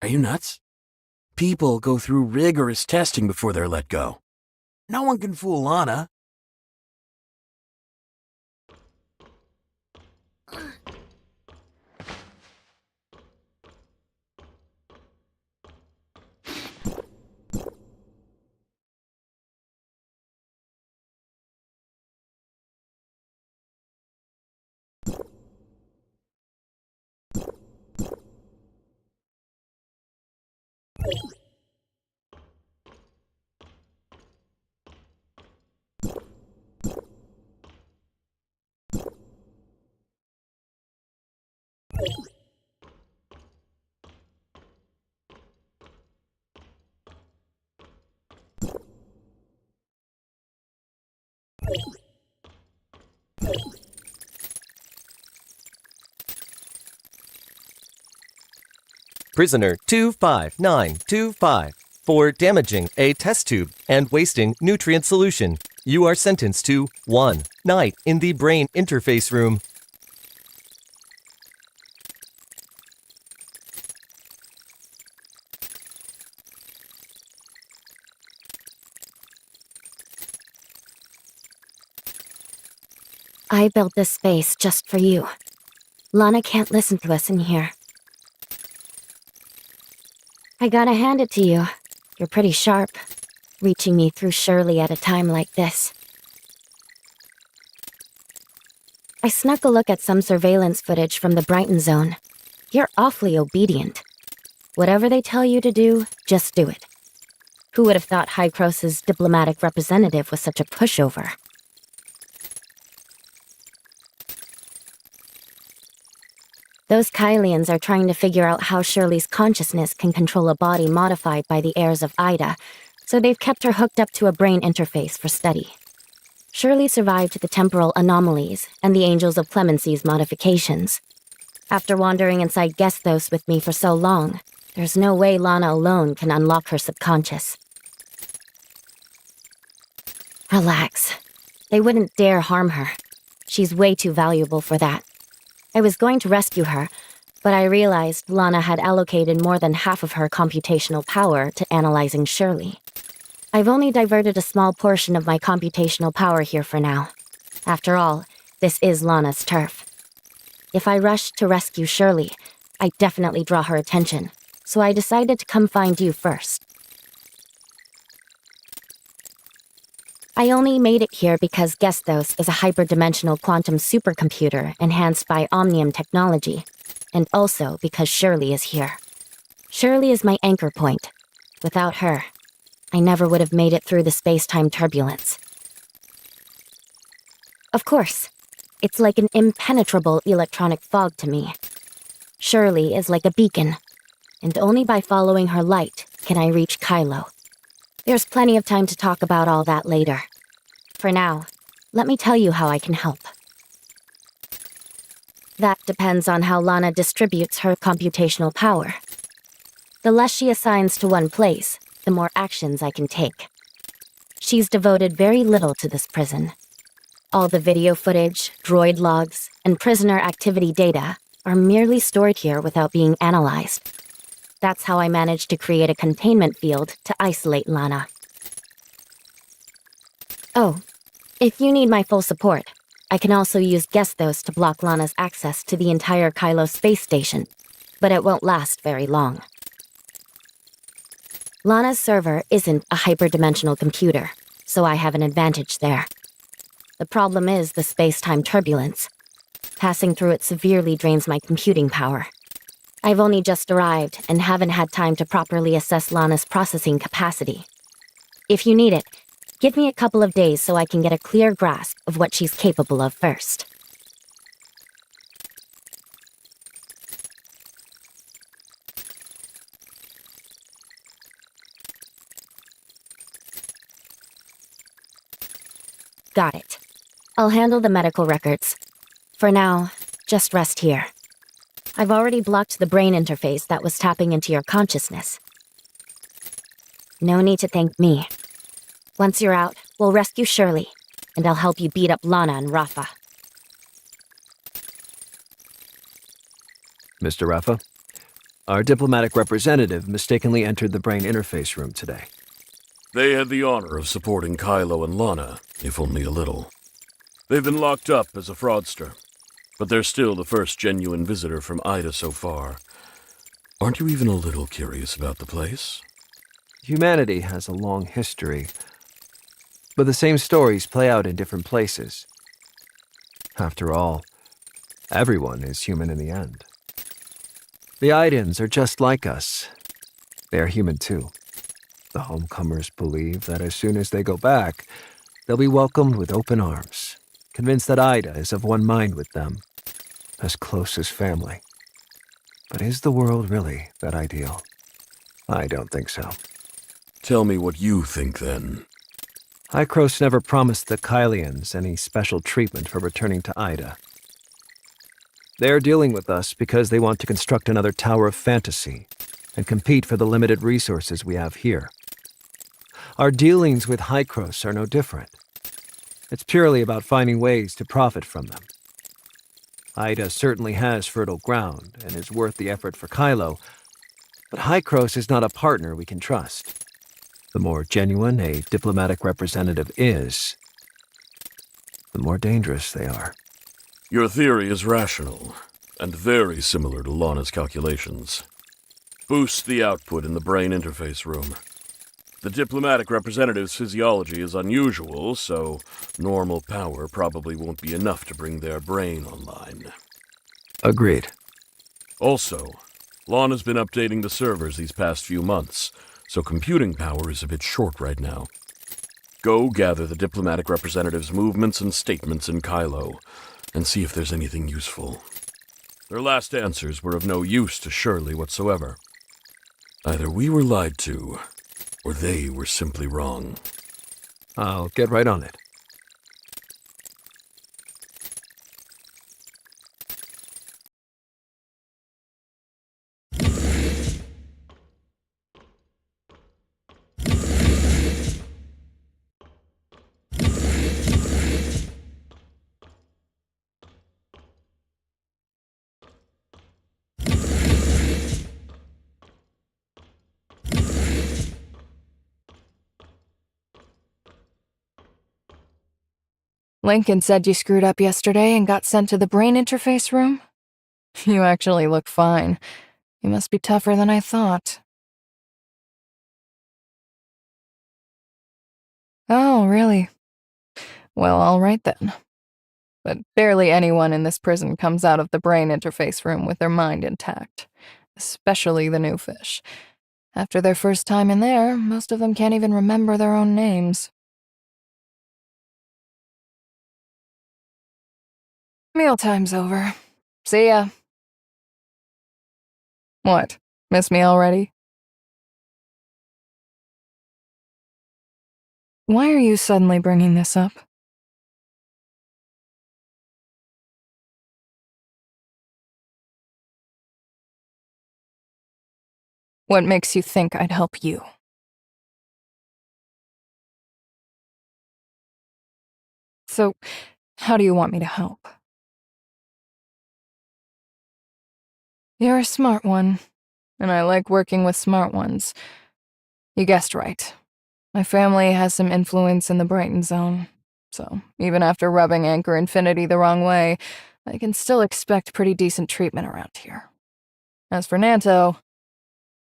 Are you nuts? People go through rigorous testing before they're let go. No one can fool Lana. Prisoner 25925 for damaging a test tube and wasting nutrient solution. You are sentenced to 1 night in the brain interface room. I built this space just for you. Lana can't listen to us in here. I gotta hand it to you. You're pretty sharp, reaching me through Shirley at a time like this. I snuck a look at some surveillance footage from the Brighton zone. You're awfully obedient. Whatever they tell you to do, just do it. Who would have thought Hycrose's diplomatic representative was such a pushover? Those Kylians are trying to figure out how Shirley's consciousness can control a body modified by the heirs of Ida, so they've kept her hooked up to a brain interface for study. Shirley survived the temporal anomalies and the Angels of Clemency's modifications. After wandering inside Gesthos with me for so long, there's no way Lana alone can unlock her subconscious. Relax. They wouldn't dare harm her. She's way too valuable for that. I was going to rescue her, but I realized Lana had allocated more than half of her computational power to analyzing Shirley. I've only diverted a small portion of my computational power here for now. After all, this is Lana's turf. If I rushed to rescue Shirley, I'd definitely draw her attention, so I decided to come find you first. I only made it here because Gesthos is a hyperdimensional quantum supercomputer enhanced by Omnium technology, and also because Shirley is here. Shirley is my anchor point. Without her, I never would have made it through the space-time turbulence. Of course, it's like an impenetrable electronic fog to me. Shirley is like a beacon, and only by following her light can I reach Kylo. There's plenty of time to talk about all that later. For now, let me tell you how I can help. That depends on how Lana distributes her computational power. The less she assigns to one place, the more actions I can take. She's devoted very little to this prison. All the video footage, droid logs, and prisoner activity data are merely stored here without being analyzed. That's how I managed to create a containment field to isolate Lana. Oh, if you need my full support, I can also use Gesthos to block Lana's access to the entire Kylo space station, but it won't last very long. Lana's server isn't a hyperdimensional computer, so I have an advantage there. The problem is the space-time turbulence. Passing through it severely drains my computing power. I've only just arrived and haven't had time to properly assess Lana's processing capacity. If you need it, give me a couple of days so I can get a clear grasp of what she's capable of first. Got it. I'll handle the medical records. For now, just rest here. I've already blocked the brain interface that was tapping into your consciousness. No need to thank me. Once you're out, we'll rescue Shirley, and I'll help you beat up Lana and Rafa. Mr. Rafa, our diplomatic representative mistakenly entered the brain interface room today. They had the honor of supporting Kylo and Lana, if only a little. They've been locked up as a fraudster, but they're still the first genuine visitor from Ida so far. Aren't you even a little curious about the place? Humanity has a long history, but the same stories play out in different places. After all, everyone is human in the end. The Idans are just like us. They are human too. The homecomers believe that as soon as they go back, they'll be welcomed with open arms, convinced that Ida is of one mind with them, as close as family. But is the world really that ideal? I don't think so. Tell me what you think, then. Hykros never promised the Kylians any special treatment for returning to Ida. They're dealing with us because they want to construct another Tower of Fantasy and compete for the limited resources we have here. Our dealings with Hykros are no different. It's purely about finding ways to profit from them. Ida certainly has fertile ground and is worth the effort for Kylo, but Hykros is not a partner we can trust. The more genuine a diplomatic representative is, the more dangerous they are. Your theory is rational, and very similar to Lana's calculations. Boost the output in the brain interface room. The diplomatic representative's physiology is unusual, so normal power probably won't be enough to bring their brain online. Agreed. Also, Lana's been updating the servers these past few months, so computing power is a bit short right now. Go gather the diplomatic representative's movements and statements in Kylo, and see if there's anything useful. Their last answers were of no use to Shirley whatsoever. Either we were lied to, or they were simply wrong. I'll get right on it. Lincoln said you screwed up yesterday and got sent to the brain interface room? You actually look fine. You must be tougher than I thought. Oh, really? Well, all right then. But barely anyone in this prison comes out of the brain interface room with their mind intact. Especially the new fish. After their first time in there, most of them can't even remember their own names. Mealtime's over. See ya. What? Miss me already? Why are you suddenly bringing this up? What makes you think I'd help you? So, how do you want me to help? You're a smart one, and I like working with smart ones. You guessed right. My family has some influence in the Brighton Zone, so even after rubbing Anchor Infinity the wrong way, I can still expect pretty decent treatment around here. As for Nanto,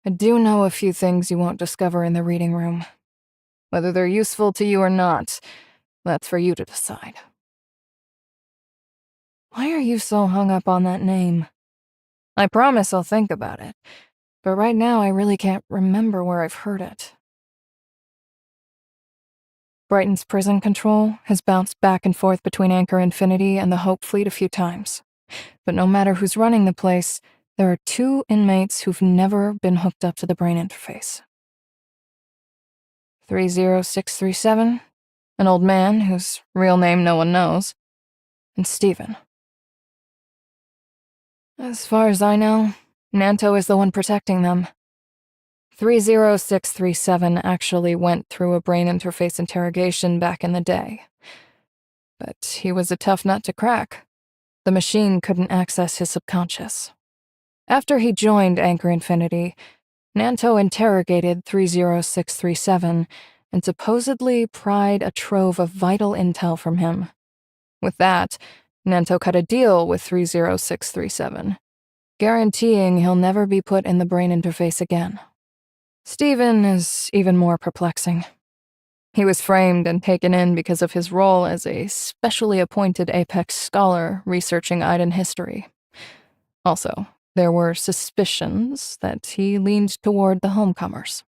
I do know a few things you won't discover in the reading room. Whether they're useful to you or not, that's for you to decide. Why are you so hung up on that name? I promise I'll think about it, but right now I really can't remember where I've heard it. Brighton's prison control has bounced back and forth between Anchor Infinity and the Hope Fleet a few times, but no matter who's running the place, there are 2 inmates who've never been hooked up to the brain interface. 30637, an old man whose real name no one knows, and Steven. As far as I know, Nanto is the one protecting them. 30637 actually went through a brain interface interrogation back in the day. But he was a tough nut to crack. The machine couldn't access his subconscious. After he joined Anchor Infinity, Nanto interrogated 30637 and supposedly pried a trove of vital intel from him. With that, Nanto cut a deal with 30637, guaranteeing he'll never be put in the brain interface again. Steven is even more perplexing. He was framed and taken in because of his role as a specially appointed Apex scholar researching Aiden history. Also, there were suspicions that he leaned toward the homecomers.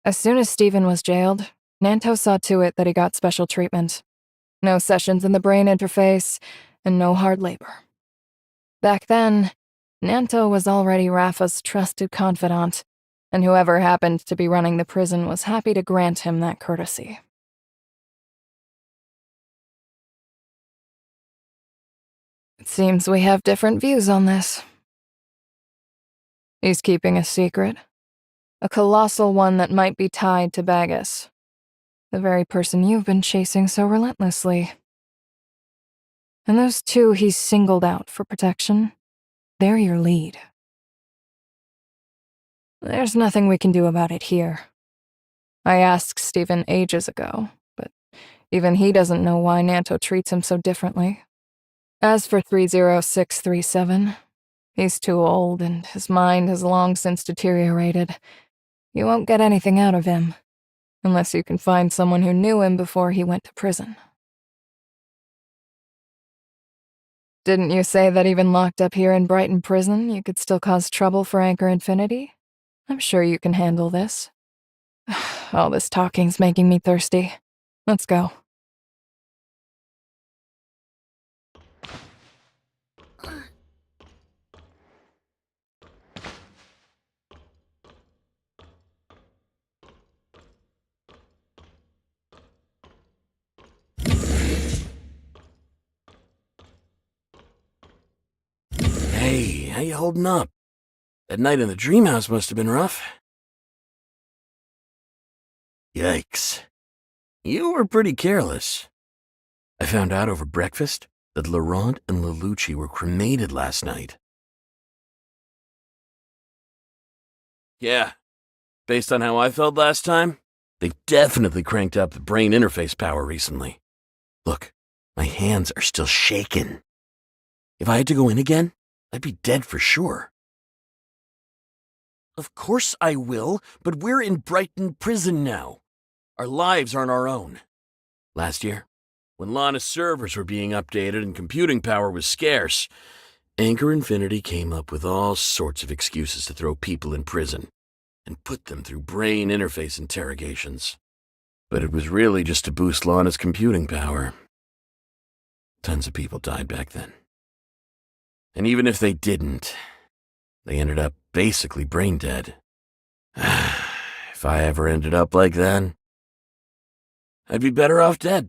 As soon as Steven was jailed, Nanto saw to it that he got special treatment. No sessions in the brain interface, and no hard labor. Back then, Nanto was already Rafa's trusted confidant, and whoever happened to be running the prison was happy to grant him that courtesy. It seems we have different views on this. He's keeping a secret. A colossal one that might be tied to Bagus. The very person you've been chasing so relentlessly. And those two he's singled out for protection, they're your lead. There's nothing we can do about it here. I asked Steven ages ago, but even he doesn't know why Nanto treats him so differently. As for 30637, he's too old and his mind has long since deteriorated. You won't get anything out of him, unless you can find someone who knew him before he went to prison. Didn't you say that even locked up here in Brighton Prison, you could still cause trouble for Anchor Infinity? I'm sure you can handle this. All this talking's making me thirsty. Let's go. Hey, how you holding up? That night in the dream house must have been rough. Yikes. You were pretty careless. I found out over breakfast that Laurent and Lelouch were cremated last night. Yeah, based on how I felt last time, they've definitely cranked up the brain interface power recently. Look, my hands are still shaking. If I had to go in again, I'd be dead for sure. Of course I will, but we're in Brighton Prison now. Our lives aren't our own. Last year, when Lana's servers were being updated and computing power was scarce, Anchor Infinity came up with all sorts of excuses to throw people in prison and put them through brain interface interrogations. But it was really just to boost Lana's computing power. Tons of people died back then. And even if they didn't, they ended up basically brain dead. If I ever ended up like that, I'd be better off dead.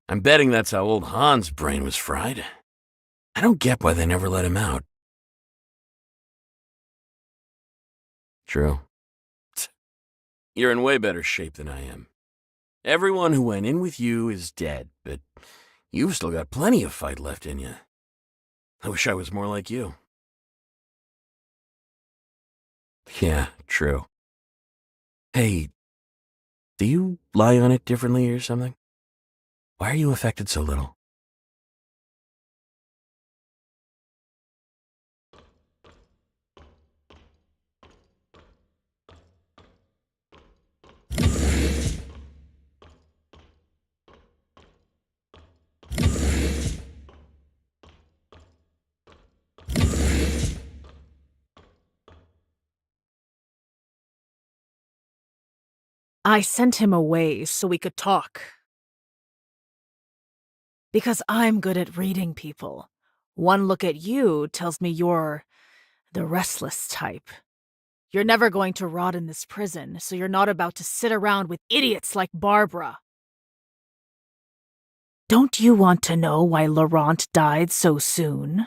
I'm betting that's how old Han's brain was fried. I don't get why they never let him out. True. You're in way better shape than I am. Everyone who went in with you is dead, but you've still got plenty of fight left in you. I wish I was more like you. Yeah, true. Hey, do you lie on it differently or something? Why are you affected so little? I sent him away so we could talk. Because I'm good at reading people. One look at you tells me you're the restless type. You're never going to rot in this prison, so you're not about to sit around with idiots like Barbara. Don't you want to know why Laurent died so soon?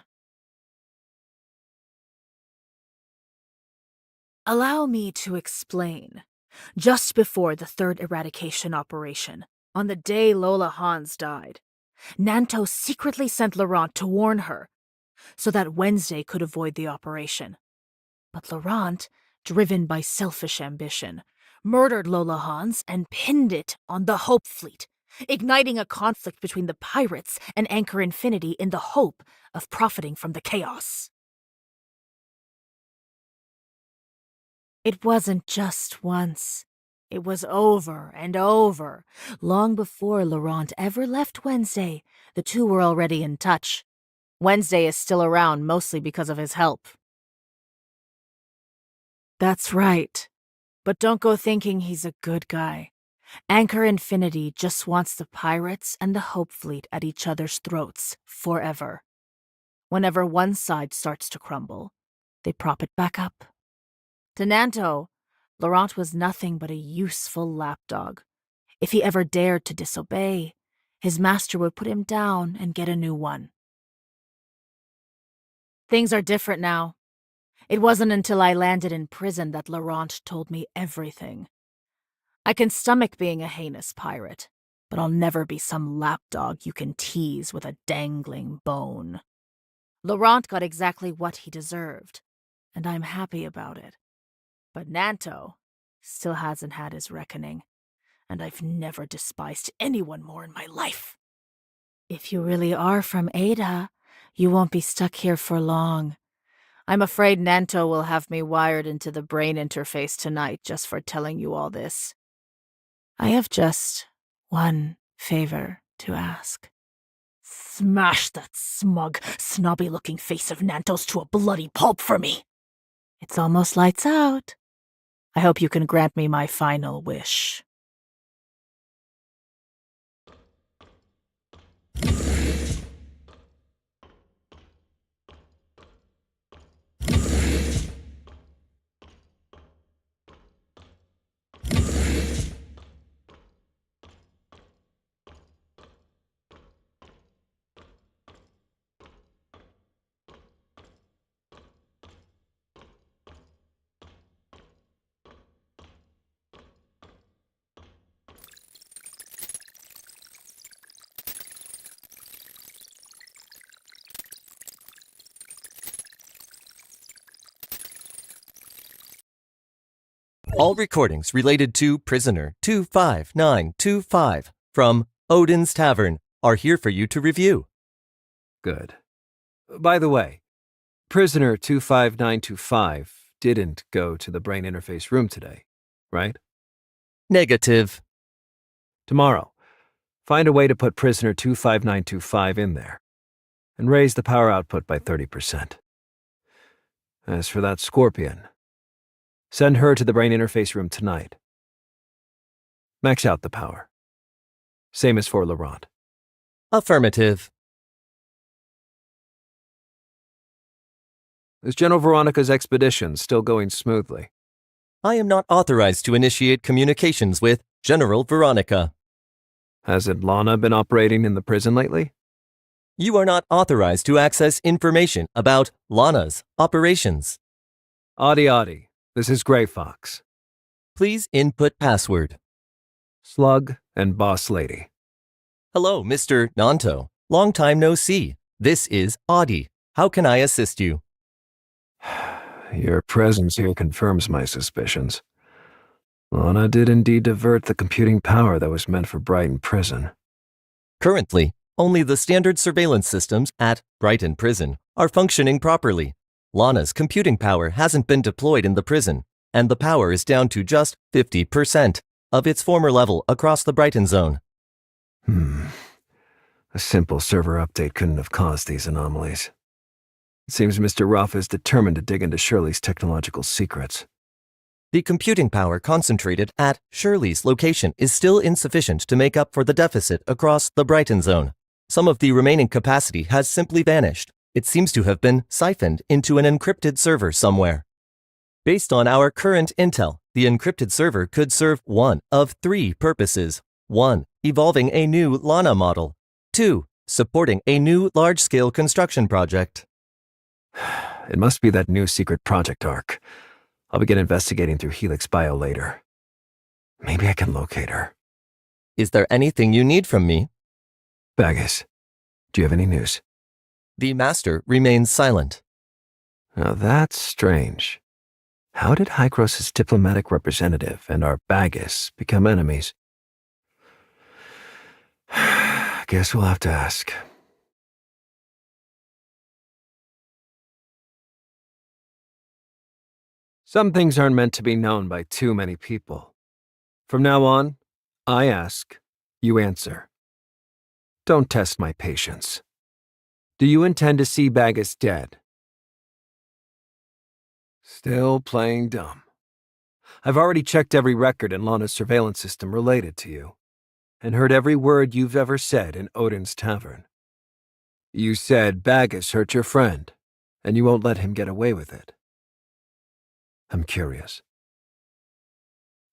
Allow me to explain. Just before the third eradication operation, on the day Lola Hans died, Nanto secretly sent Laurent to warn her, so that Wednesday could avoid the operation. But Laurent, driven by selfish ambition, murdered Lola Hans and pinned it on the Hope Fleet, igniting a conflict between the pirates and Anchor Infinity in the hope of profiting from the chaos. It wasn't just once. It was over and over. Long before Laurent ever left Wednesday, the two were already in touch. Wednesday is still around mostly because of his help. That's right. But don't go thinking he's a good guy. Anchor Infinity just wants the pirates and the Hope Fleet at each other's throats forever. Whenever one side starts to crumble, they prop it back up. To Nanto, Laurent was nothing but a useful lapdog. If he ever dared to disobey, his master would put him down and get a new one. Things are different now. It wasn't until I landed in prison that Laurent told me everything. I can stomach being a heinous pirate, but I'll never be some lapdog you can tease with a dangling bone. Laurent got exactly what he deserved, and I'm happy about it. But Nanto still hasn't had his reckoning, and I've never despised anyone more in my life. If you really are from Ada, you won't be stuck here for long. I'm afraid Nanto will have me wired into the brain interface tonight just for telling you all this. I have just one favor to ask. Smash that smug, snobby-looking face of Nanto's to a bloody pulp for me. It's almost lights out. I hope you can grant me my final wish. All recordings related to Prisoner 25925 from Odin's Tavern are here for you to review. Good. By the way, Prisoner 25925 didn't go to the brain interface room today, right? Negative. Tomorrow, find a way to put Prisoner 25925 in there, and raise the power output by 30%. As for that Scorpion, send her to the brain interface room tonight. Max out the power. Same as for Laurent. Affirmative. Is General Veronica's expedition still going smoothly? I am not authorized to initiate communications with General Veronica. Hasn't Lana been operating in the prison lately? You are not authorized to access information about Lana's operations. Adi, this is Grey Fox. Please input password. Slug and Boss Lady. Hello, Mr. Nanto. Long time no see. This is Audie. How can I assist you? Your presence here confirms my suspicions. Lana did indeed divert the computing power that was meant for Brighton Prison. Currently, only the standard surveillance systems at Brighton Prison are functioning properly. Lana's computing power hasn't been deployed in the prison, and the power is down to just 50% of its former level across the Brighton zone. A simple server update couldn't have caused these anomalies. It seems Mr. Ruff is determined to dig into Shirley's technological secrets. The computing power concentrated at Shirley's location is still insufficient to make up for the deficit across the Brighton zone. Some of the remaining capacity has simply vanished. It seems to have been siphoned into an encrypted server somewhere. Based on our current intel, the encrypted server could serve one of three purposes. 1. Evolving a new Lana model. 2. Supporting a new large-scale construction project. It must be that new secret project arc. I'll begin investigating through Helix Bio later. Maybe I can locate her. Is there anything you need from me? Bagus, do you have any news? The Master remains silent. Now that's strange. How did Hykros' diplomatic representative and our Bagus become enemies? Guess we'll have to ask. Some things aren't meant to be known by too many people. From now on, I ask, you answer. Don't test my patience. Do you intend to see Bagus dead? Still playing dumb. I've already checked every record in Lana's surveillance system related to you, and heard every word you've ever said in Odin's Tavern. You said Bagus hurt your friend, and you won't let him get away with it. I'm curious.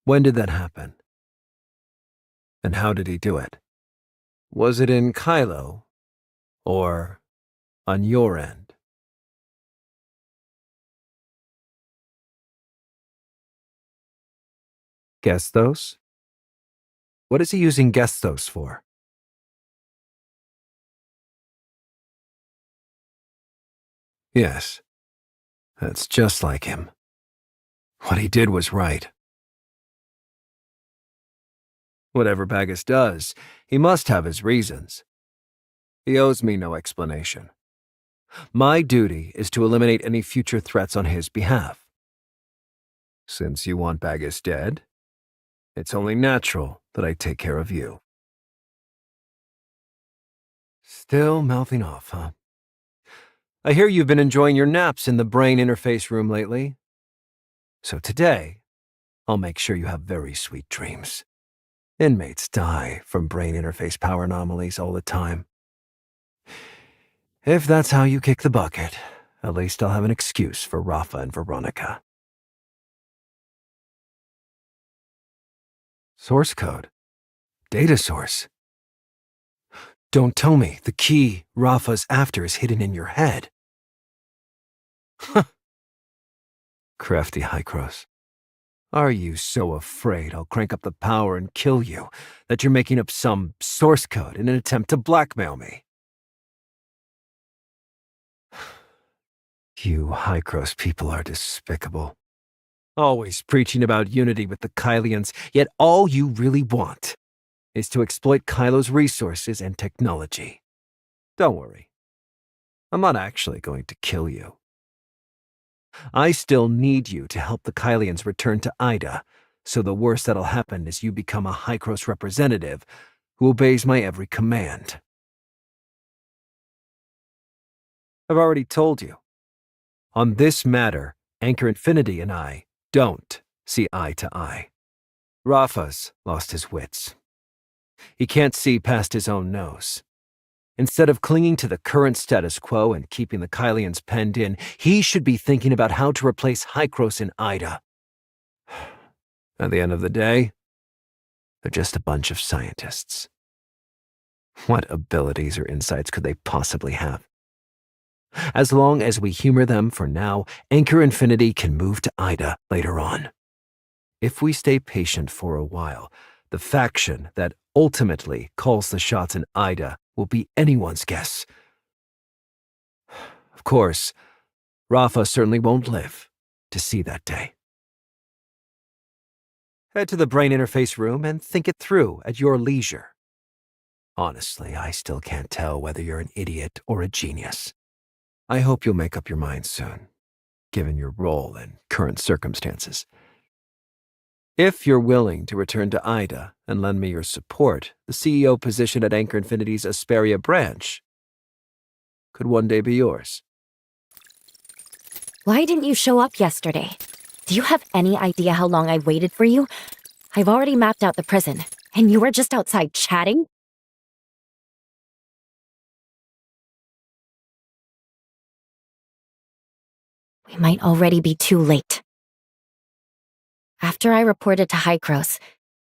When did that happen? And how did he do it? Was it in Kylo, or on your end? Gestos? What is he using Gestos for? Yes, that's just like him. What he did was right. Whatever Bagus does, he must have his reasons. He owes me no explanation. My duty is to eliminate any future threats on his behalf. Since you want Bagus dead, it's only natural that I take care of you. Still mouthing off, huh? I hear you've been enjoying your naps in the brain interface room lately. So today, I'll make sure you have very sweet dreams. Inmates die from brain interface power anomalies all the time. If that's how you kick the bucket, at least I'll have an excuse for Rafa and Veronica. Source code? Data source? Don't tell me the key Rafa's after is hidden in your head. Crafty Hykros. Are you so afraid I'll crank up the power and kill you that you're making up some source code in an attempt to blackmail me? You Hykros people are despicable. Always preaching about unity with the Kylians, yet all you really want is to exploit Kylo's resources and technology. Don't worry. I'm not actually going to kill you. I still need you to help the Kylians return to Ida, so the worst that'll happen is you become a Hykros representative who obeys my every command. I've already told you. On this matter, Anchor Infinity and I don't see eye to eye. Rafa's lost his wits. He can't see past his own nose. Instead of clinging to the current status quo and keeping the Kylians penned in, he should be thinking about how to replace Hykros in Ida. At the end of the day, they're just a bunch of scientists. What abilities or insights could they possibly have? As long as we humor them for now, Anchor Infinity can move to Ida later on. If we stay patient for a while, the faction that ultimately calls the shots in Ida will be anyone's guess. Of course, Rafa certainly won't live to see that day. Head to the brain interface room and think it through at your leisure. Honestly, I still can't tell whether you're an idiot or a genius. I hope you'll make up your mind soon, given your role and current circumstances. If you're willing to return to Ida and lend me your support, the CEO position at Anchor Infinity's Asperia branch could one day be yours. Why didn't you show up yesterday? Do you have any idea how long I waited for you? I've already mapped out the prison, and you were just outside chatting? We might already be too late. After I reported to Hykros,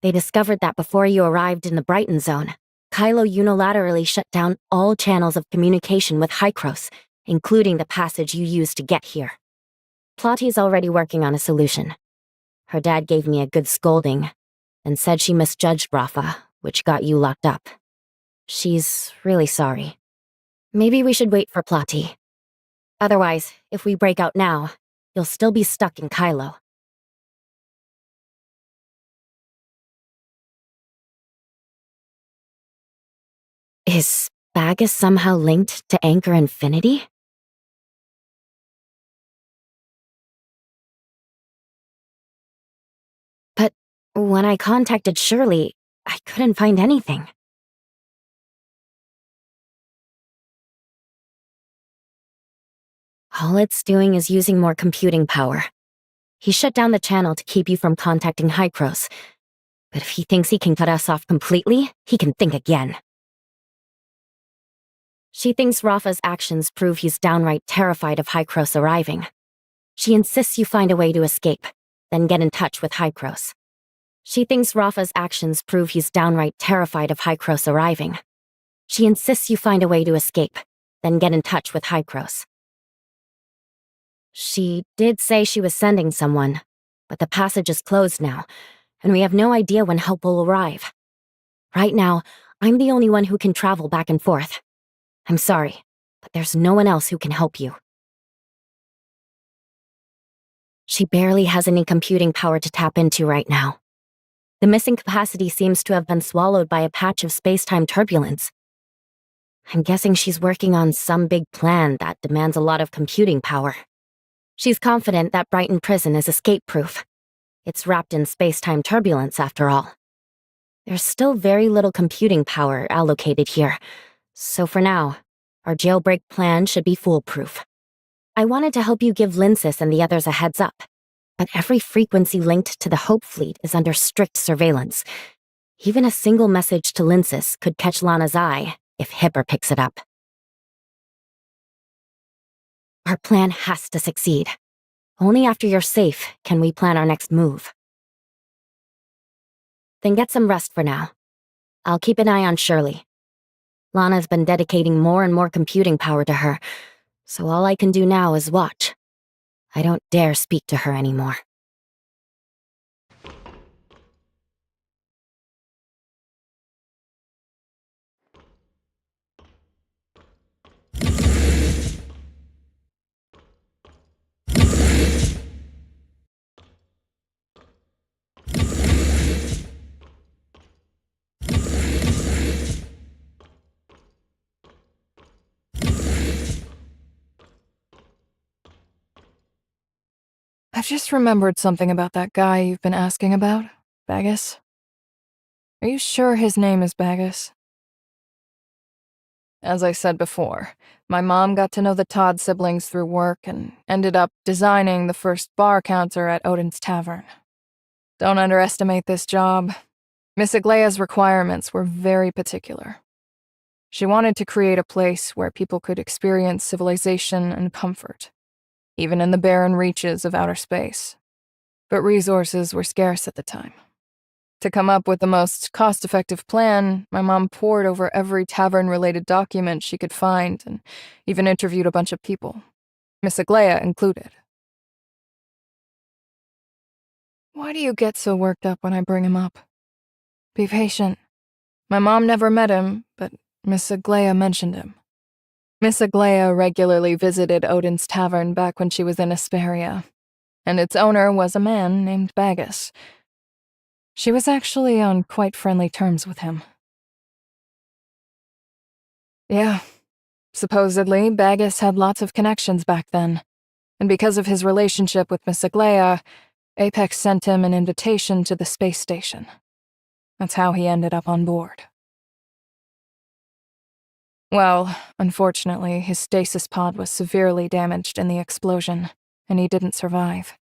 they discovered that before you arrived in the Brighton zone, Kylo unilaterally shut down all channels of communication with Hykros, including the passage you used to get here. Plotty's already working on a solution. Her dad gave me a good scolding and said she misjudged Rafa, which got you locked up. She's really sorry. Maybe we should wait for Plotty. Otherwise, if we break out now, you'll still be stuck in Kylo. Is Bagus somehow linked to Anchor Infinity? But when I contacted Shirley, I couldn't find anything. All it's doing is using more computing power. He shut down the channel to keep you from contacting Hycros. But if he thinks he can cut us off completely, he can think again. She thinks Rafa's actions prove he's downright terrified of Hycros arriving. She insists you find a way to escape, then get in touch with Hycros. She thinks Rafa's actions prove he's downright terrified of Hycros arriving. She insists you find a way to escape, then get in touch with Hycros. She did say she was sending someone, but the passage is closed now, and we have no idea when help will arrive. Right now, I'm the only one who can travel back and forth. I'm sorry, but there's no one else who can help you. She barely has any computing power to tap into right now. The missing capacity seems to have been swallowed by a patch of space-time turbulence. I'm guessing she's working on some big plan that demands a lot of computing power. She's confident that Brighton Prison is escape-proof. It's wrapped in space-time turbulence, after all. There's still very little computing power allocated here, so for now, our jailbreak plan should be foolproof. I wanted to help you give Linsis and the others a heads up, but every frequency linked to the Hope Fleet is under strict surveillance. Even a single message to Linsis could catch Lana's eye if Hipper picks it up. Our plan has to succeed. Only after you're safe can we plan our next move. Then get some rest for now. I'll keep an eye on Shirley. Lana's been dedicating more and more computing power to her, so all I can do now is watch. I don't dare speak to her anymore. I've just remembered something about that guy you've been asking about, Bagus. Are you sure his name is Bagus? As I said before, my mom got to know the Todd siblings through work and ended up designing the first bar counter at Odin's Tavern. Don't underestimate this job. Miss Aglaya's requirements were very particular. She wanted to create a place where people could experience civilization and comfort, even in the barren reaches of outer space. But resources were scarce at the time. To come up with the most cost-effective plan, my mom pored over every tavern-related document she could find and even interviewed a bunch of people, Miss Aglaya included. Why do you get so worked up when I bring him up? Be patient. My mom never met him, but Miss Aglaya mentioned him. Miss Aglaya regularly visited Odin's Tavern back when she was in Asperia, and its owner was a man named Bagus. She was actually on quite friendly terms with him. Yeah, supposedly Bagus had lots of connections back then, and because of his relationship with Miss Aglaya, Apex sent him an invitation to the space station. That's how he ended up on board. Well, unfortunately, his stasis pod was severely damaged in the explosion, and he didn't survive.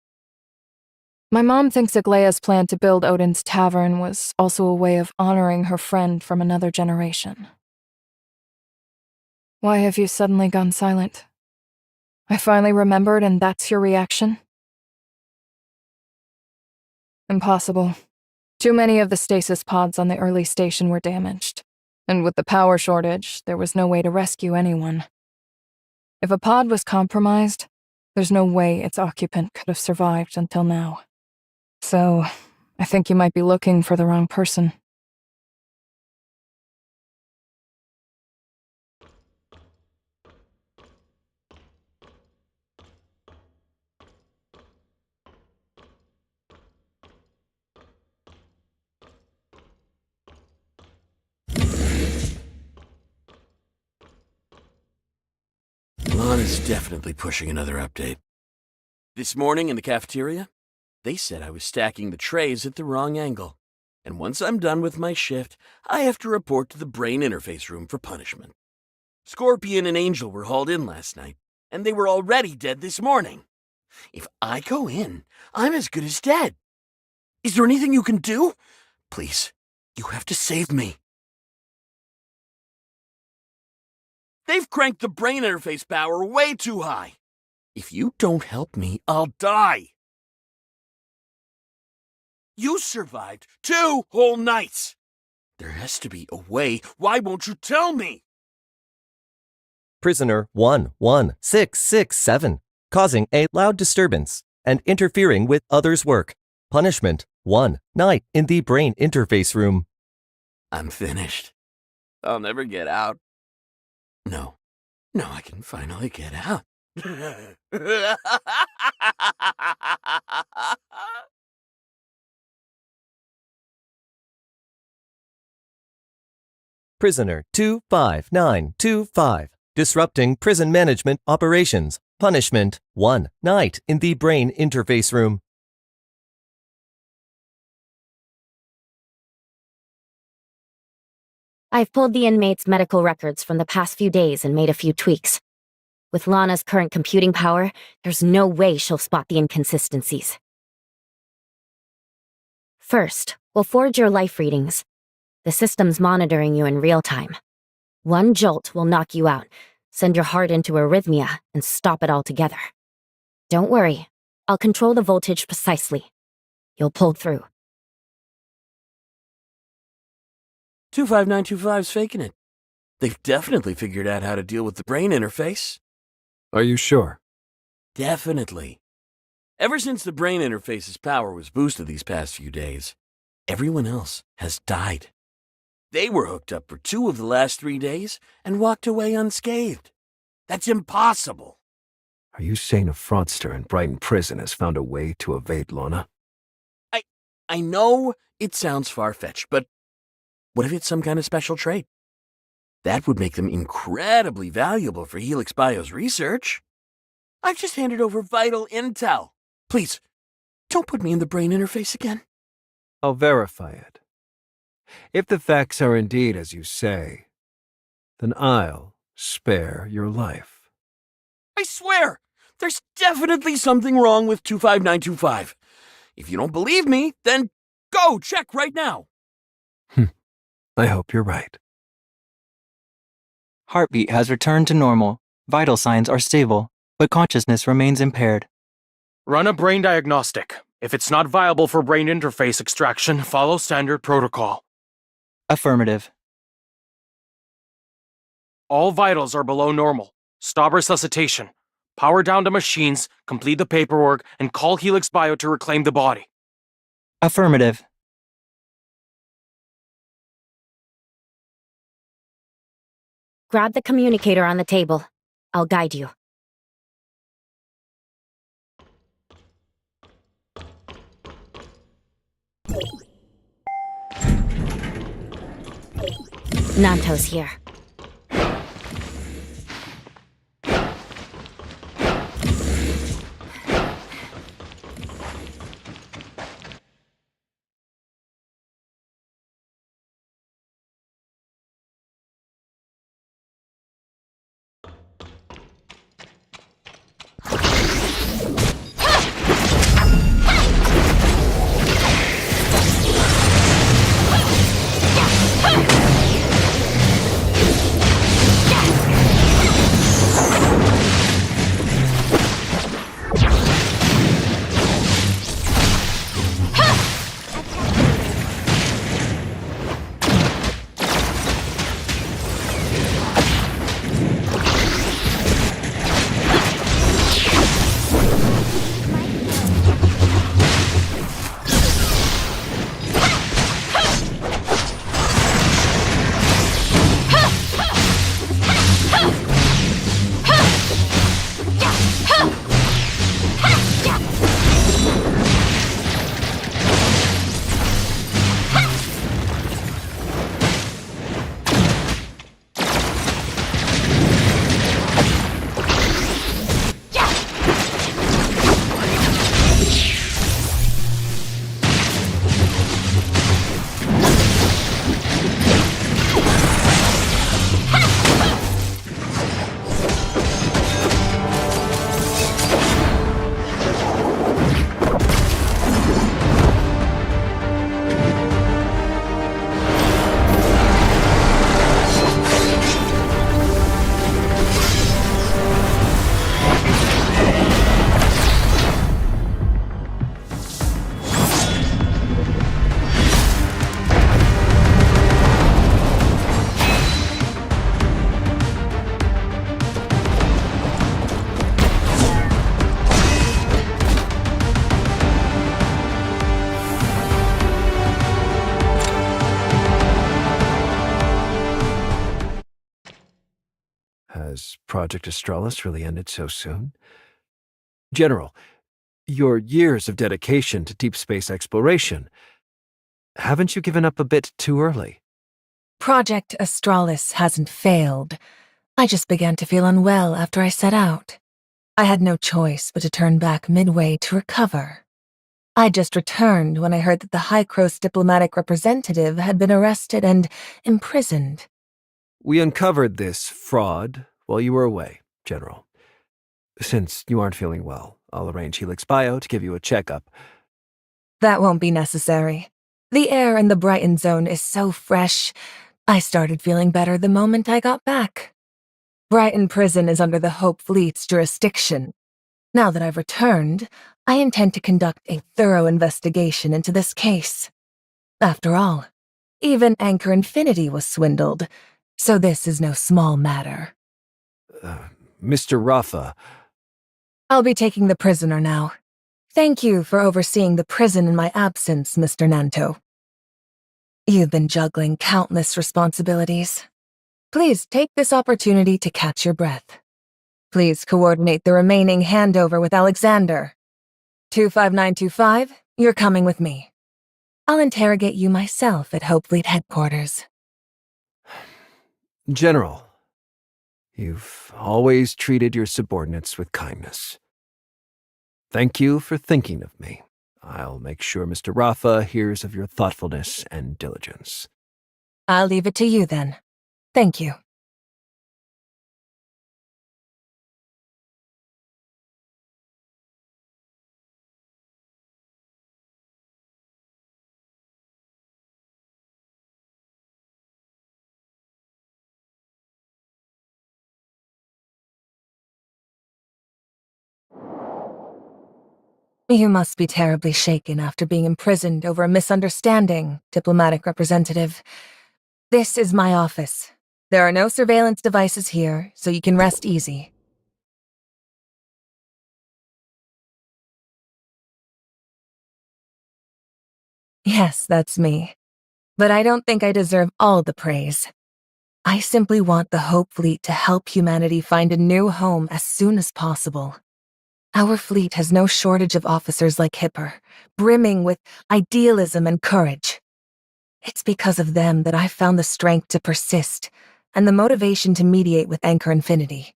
My mom thinks Aglaya's plan to build Odin's Tavern was also a way of honoring her friend from another generation. Why have you suddenly gone silent? I finally remembered and that's your reaction? Impossible. Too many of the stasis pods on the early station were damaged, and with the power shortage, there was no way to rescue anyone. If a pod was compromised, There's no way its occupant could have survived until now. So, I think you might be looking for the wrong person. Lana's definitely pushing another update. This morning in the cafeteria, they said I was stacking the trays at the wrong angle. And once I'm done with my shift, I have to report to the brain interface room for punishment. Scorpion and Angel were hauled in last night, and they were already dead this morning. If I go in, I'm as good as dead. Is there anything you can do? Please, you have to save me. They've cranked the brain interface power way too high. If you don't help me, I'll die. You survived 2 whole nights. There has to be a way. Why won't you tell me? Prisoner 11667, causing a loud disturbance and interfering with others' work. Punishment 1 night in the brain interface room. I'm finished. I'll never get out. No, I can finally get out. Prisoner 25925, disrupting prison management operations. Punishment 1 night in the brain interface room. I've pulled the inmates' medical records from the past few days and made a few tweaks. With Lana's current computing power, there's no way she'll spot the inconsistencies. First, we'll forge your life readings. The system's monitoring you in real time. One jolt will knock you out, send your heart into arrhythmia, and stop it altogether. Don't worry, I'll control the voltage precisely. You'll pull through. 25925's faking it. They've definitely figured out how to deal with the brain interface. Are you sure? Definitely. Ever since the brain interface's power was boosted these past few days, everyone else has died. They were hooked up for 2 of the last 3 days and walked away unscathed. That's impossible. Are you saying a fraudster in Brighton Prison has found a way to evade Lana? I know it sounds far-fetched, but what if it's some kind of special trait? That would make them incredibly valuable for Helix Bio's research. I've just handed over vital intel. Please, don't put me in the brain interface again. I'll verify it. If the facts are indeed as you say, then I'll spare your life. I swear, there's definitely something wrong with 25925. If you don't believe me, then go check right now. I hope you're right. Heartbeat has returned to normal. Vital signs are stable, but consciousness remains impaired. Run a brain diagnostic. If it's not viable for brain interface extraction, follow standard protocol. Affirmative. All vitals are below normal. Stop resuscitation. Power down to machines, complete the paperwork, and call Helix Bio to reclaim the body. Affirmative. Grab the communicator on the table. I'll guide you. Nanto's here. Has Project Astralis really ended so soon? General, your years of dedication to deep space exploration, haven't you given up a bit too early? Project Astralis hasn't failed. I just began to feel unwell after I set out. I had no choice but to turn back midway to recover. I just returned when I heard that the Hykros diplomatic representative had been arrested and imprisoned. We uncovered this fraud while you were away, General. Since you aren't feeling well, I'll arrange Helix Bio to give you a checkup. That won't be necessary. The air in the Brighton Zone is so fresh. I started feeling better the moment I got back. Brighton Prison is under the Hope Fleet's jurisdiction. Now that I've returned, I intend to conduct a thorough investigation into this case. After all, even Anchor Infinity was swindled, so this is no small matter. Mr. Rafa... I'll be taking the prisoner now. Thank you for overseeing the prison in my absence, Mr. Nanto. You've been juggling countless responsibilities. Please take this opportunity to catch your breath. Please coordinate the remaining handover with Alexander. 25925, you're coming with me. I'll interrogate you myself at Hope Fleet headquarters. General, you've always treated your subordinates with kindness. Thank you for thinking of me. I'll make sure Mr. Rafa hears of your thoughtfulness and diligence. I'll leave it to you then. Thank you. You must be terribly shaken after being imprisoned over a misunderstanding, diplomatic representative. This is my office. There are no surveillance devices here, so you can rest easy. Yes, that's me. But I don't think I deserve all the praise. I simply want the Hope Fleet to help humanity find a new home as soon as possible. Our fleet has no shortage of officers like Hipper, brimming with idealism and courage. It's because of them that I've found the strength to persist and the motivation to mediate with Anchor Infinity.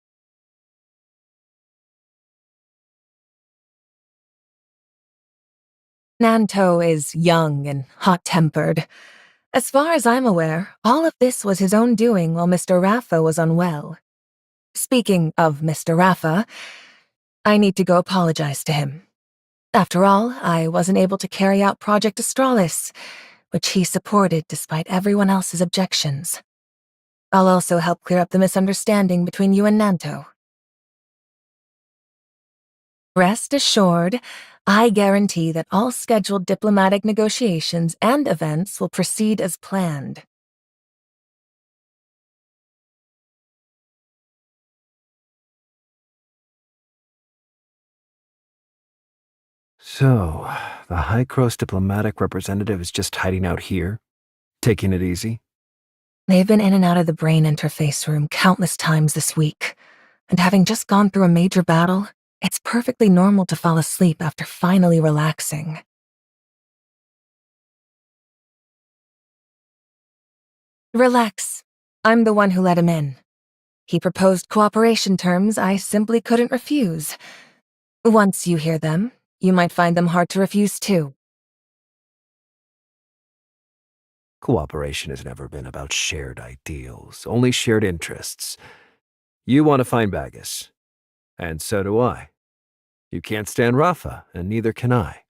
Nanto is young and hot-tempered. As far as I'm aware, all of this was his own doing while Mr. Rafa was unwell. Speaking of Mr. Rafa, I need to go apologize to him. After all, I wasn't able to carry out Project Astralis, which he supported despite everyone else's objections. I'll also help clear up the misunderstanding between you and Nanto. Rest assured, I guarantee that all scheduled diplomatic negotiations and events will proceed as planned. So, the Hykros diplomatic representative is just hiding out here? Taking it easy? They've been in and out of the brain interface room countless times this week, and having just gone through a major battle, it's perfectly normal to fall asleep after finally relaxing. Relax. I'm the one who let him in. He proposed cooperation terms I simply couldn't refuse. Once you hear them, you might find them hard to refuse too. Cooperation has never been about shared ideals, only shared interests. You want to find Bagus, and so do I. You can't stand Rafa, and neither can I.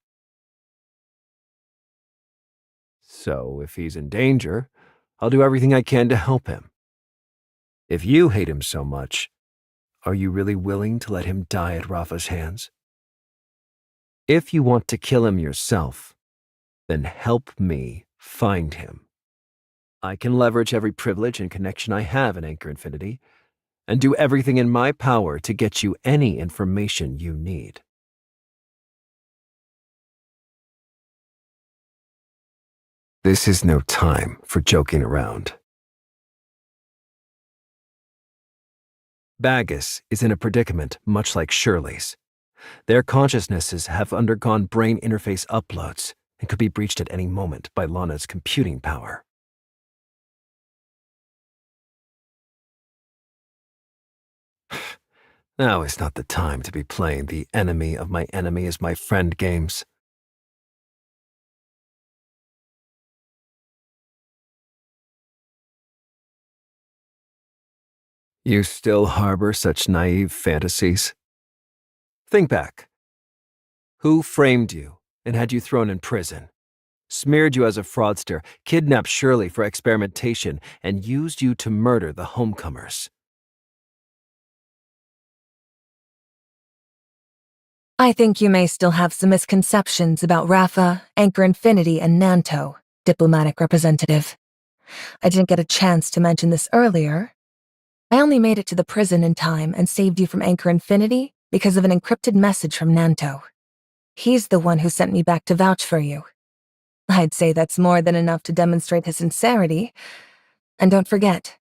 So if he's in danger, I'll do everything I can to help him. If you hate him so much, are you really willing to let him die at Rafa's hands? If you want to kill him yourself, then help me find him. I can leverage every privilege and connection I have in Anchor Infinity, and do everything in my power to get you any information you need. This is no time for joking around. Bagus is in a predicament much like Shirley's. Their consciousnesses have undergone brain interface uploads and could be breached at any moment by Lana's computing power. Now is not the time to be playing the enemy of my enemy is my friend games. You still harbor such naive fantasies? Think back. Who framed you and had you thrown in prison, smeared you as a fraudster, kidnapped Shirley for experimentation, and used you to murder the homecomers? I think you may still have some misconceptions about Rafa, Anchor Infinity, and Nanto, diplomatic representative. I didn't get a chance to mention this earlier. I only made it to the prison in time and saved you from Anchor Infinity because of an encrypted message from Nanto. He's the one who sent me back to vouch for you. I'd say that's more than enough to demonstrate his sincerity. And don't forget,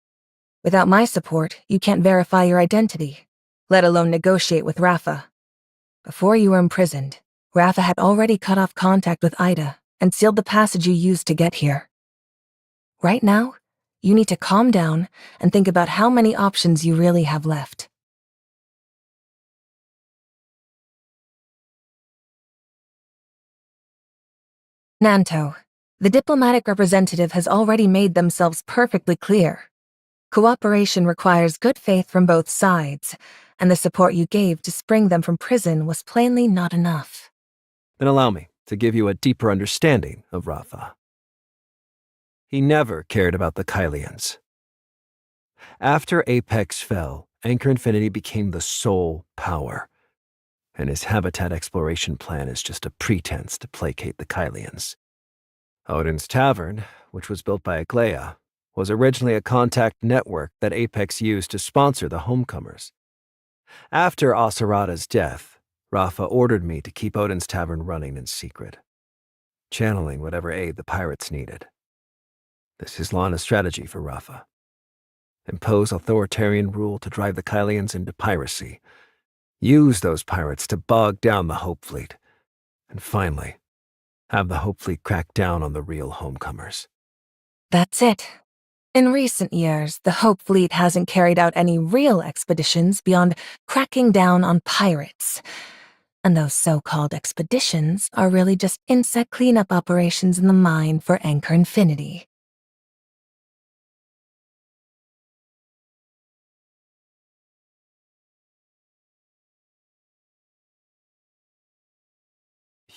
without my support, you can't verify your identity, let alone negotiate with Rafa. Before you were imprisoned, Rafa had already cut off contact with Ida and sealed the passage you used to get here. Right now, you need to calm down and think about how many options you really have left. Nanto, the diplomatic representative has already made themselves perfectly clear. Cooperation requires good faith from both sides, and the support you gave to spring them from prison was plainly not enough. Then allow me to give you a deeper understanding of Rafa. He never cared about the Kylians. After Apex fell, Anchor Infinity became the sole power, and his habitat exploration plan is just a pretense to placate the Kylians. Odin's Tavern, which was built by Aglaia, was originally a contact network that Apex used to sponsor the homecomers. After Asarada's death, Rafa ordered me to keep Odin's Tavern running in secret, channeling whatever aid the pirates needed. This is Lana's strategy for Rafa. Impose authoritarian rule to drive the Kylians into piracy. Use those pirates to bog down the Hope Fleet. And finally, have the Hope Fleet crack down on the real homecomers. That's it. In recent years, the Hope Fleet hasn't carried out any real expeditions beyond cracking down on pirates. And those so-called expeditions are really just insect cleanup operations in the mine for Anchor Infinity.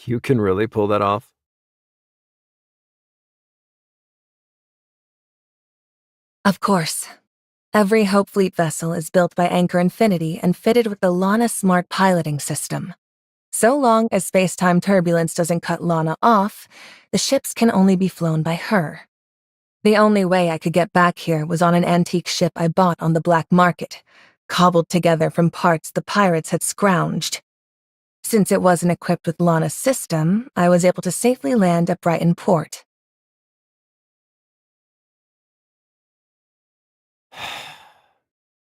You can really pull that off? Of course. Every Hope Fleet vessel is built by Anchor Infinity and fitted with the Lana Smart Piloting System. So long as space-time turbulence doesn't cut Lana off, the ships can only be flown by her. The only way I could get back here was on an antique ship I bought on the black market, cobbled together from parts the pirates had scrounged. Since it wasn't equipped with Lana's system, I was able to safely land at Brighton Port.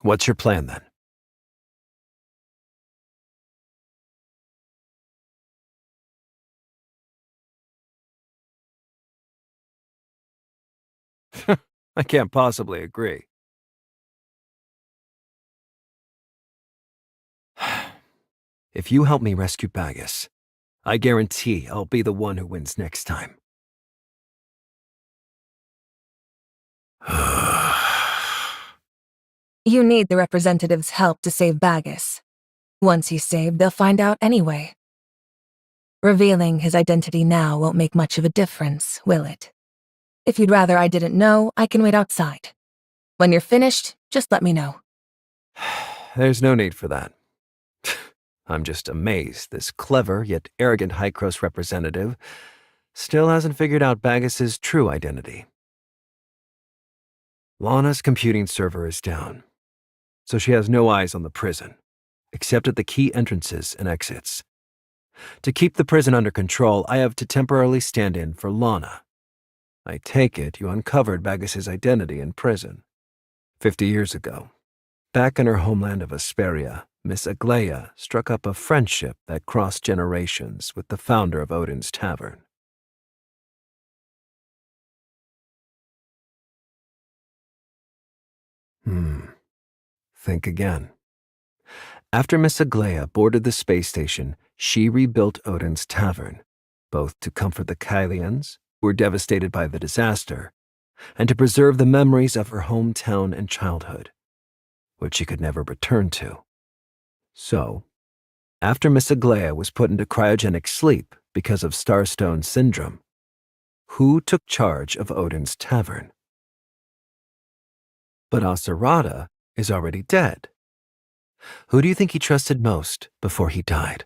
What's your plan, then? I can't possibly agree. If you help me rescue Bagus, I guarantee I'll be the one who wins next time. You need the representative's help to save Bagus. Once he's saved, they'll find out anyway. Revealing his identity now won't make much of a difference, will it? If you'd rather I didn't know, I can wait outside. When you're finished, just let me know. There's no need for that. I'm just amazed this clever yet arrogant Hykros representative still hasn't figured out Bagus's true identity. Lana's computing server is down, so she has no eyes on the prison, except at the key entrances and exits. To keep the prison under control, I have to temporarily stand in for Lana. I take it you uncovered Bagus's identity in prison 50 years ago. Back in her homeland of Asperia, Miss Aglaia struck up a friendship that crossed generations with the founder of Odin's Tavern. Think again. After Miss Aglaia boarded the space station, she rebuilt Odin's Tavern, both to comfort the Kylians, who were devastated by the disaster, and to preserve the memories of her hometown and childhood, which she could never return to. So, after Miss Aglaia was put into cryogenic sleep because of Starstone Syndrome, who took charge of Odin's Tavern? But Asarada is already dead. Who do you think he trusted most before he died?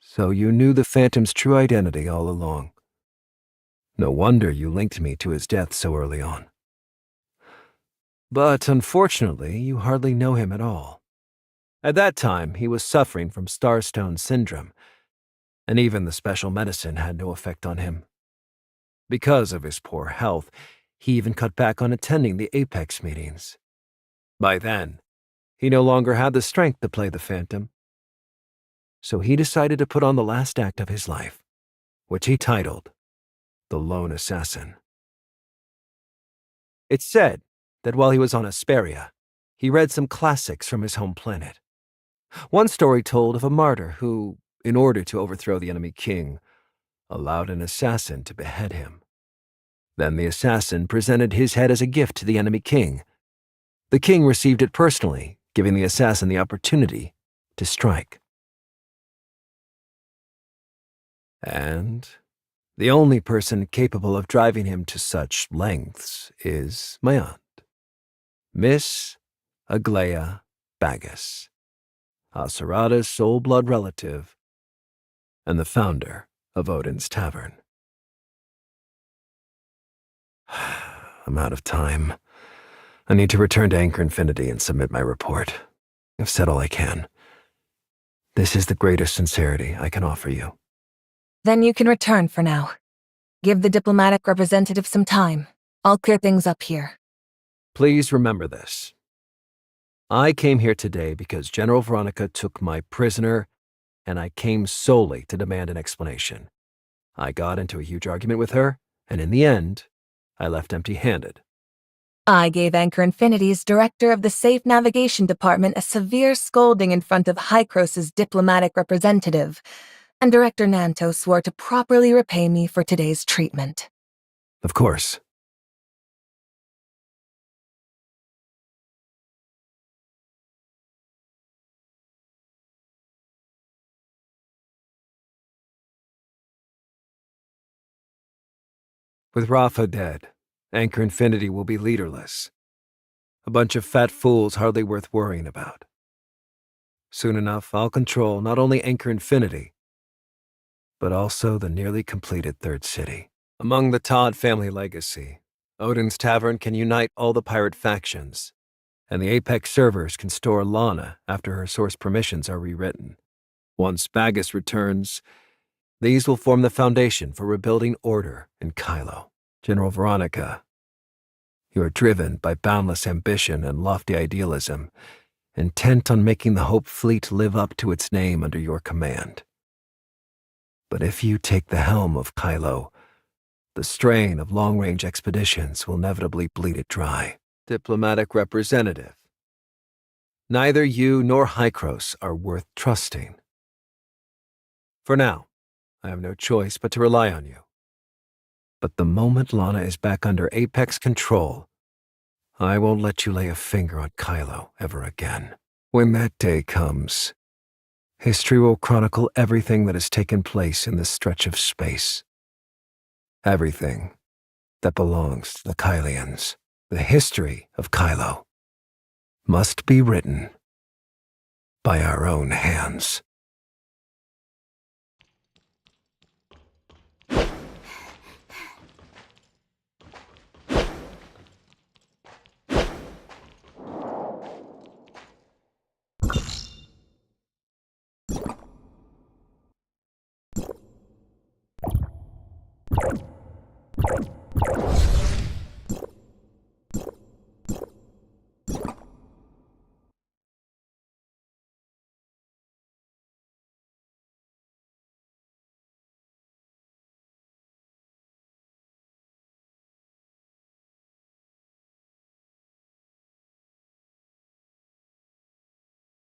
So you knew the Phantom's true identity all along. No wonder you linked me to his death so early on. But unfortunately, you hardly know him at all. At that time, he was suffering from Starstone Syndrome, and even the special medicine had no effect on him. Because of his poor health, he even cut back on attending the Apex meetings. By then, he no longer had the strength to play the Phantom. So he decided to put on the last act of his life, which he titled The Lone Assassin. It's said that while he was on Asperia, he read some classics from his home planet. One story told of a martyr who, in order to overthrow the enemy king, allowed an assassin to behead him. Then the assassin presented his head as a gift to the enemy king. The king received it personally, giving the assassin the opportunity to strike. And the only person capable of driving him to such lengths is my aunt, Miss Aglaia Bagus, Asarada's sole blood relative and the founder of Odin's Tavern. I'm out of time. I need to return to Anchor Infinity and submit my report. I've said all I can. This is the greatest sincerity I can offer you. Then you can return for now. Give the diplomatic representative some time. I'll clear things up here. Please remember this. I came here today because General Veronica took my prisoner, and I came solely to demand an explanation. I got into a huge argument with her, and in the end, I left empty-handed. I gave Anchor Infinity's director of the Safe Navigation Department a severe scolding in front of Hycrose's diplomatic representative, and Director Nanto swore to properly repay me for today's treatment. Of course. With Rafa dead, Anchor Infinity will be leaderless. A bunch of fat fools hardly worth worrying about. Soon enough, I'll control not only Anchor Infinity, but also the nearly completed Third City. Among the Todd family legacy, Odin's Tavern can unite all the pirate factions, and the Apex servers can store Lana after her source permissions are rewritten. Once Bagus returns, these will form the foundation for rebuilding order in Kylo. General Veronica, you are driven by boundless ambition and lofty idealism, intent on making the Hope Fleet live up to its name under your command. But if you take the helm of Kylo, the strain of long-range expeditions will inevitably bleed it dry. Diplomatic representative, neither you nor Hycrose are worth trusting. For now, I have no choice but to rely on you. But the moment Lana is back under Apex control, I won't let you lay a finger on Kylo ever again. When that day comes, history will chronicle everything that has taken place in this stretch of space. Everything that belongs to the Kylians. The history of Kylo must be written by our own hands.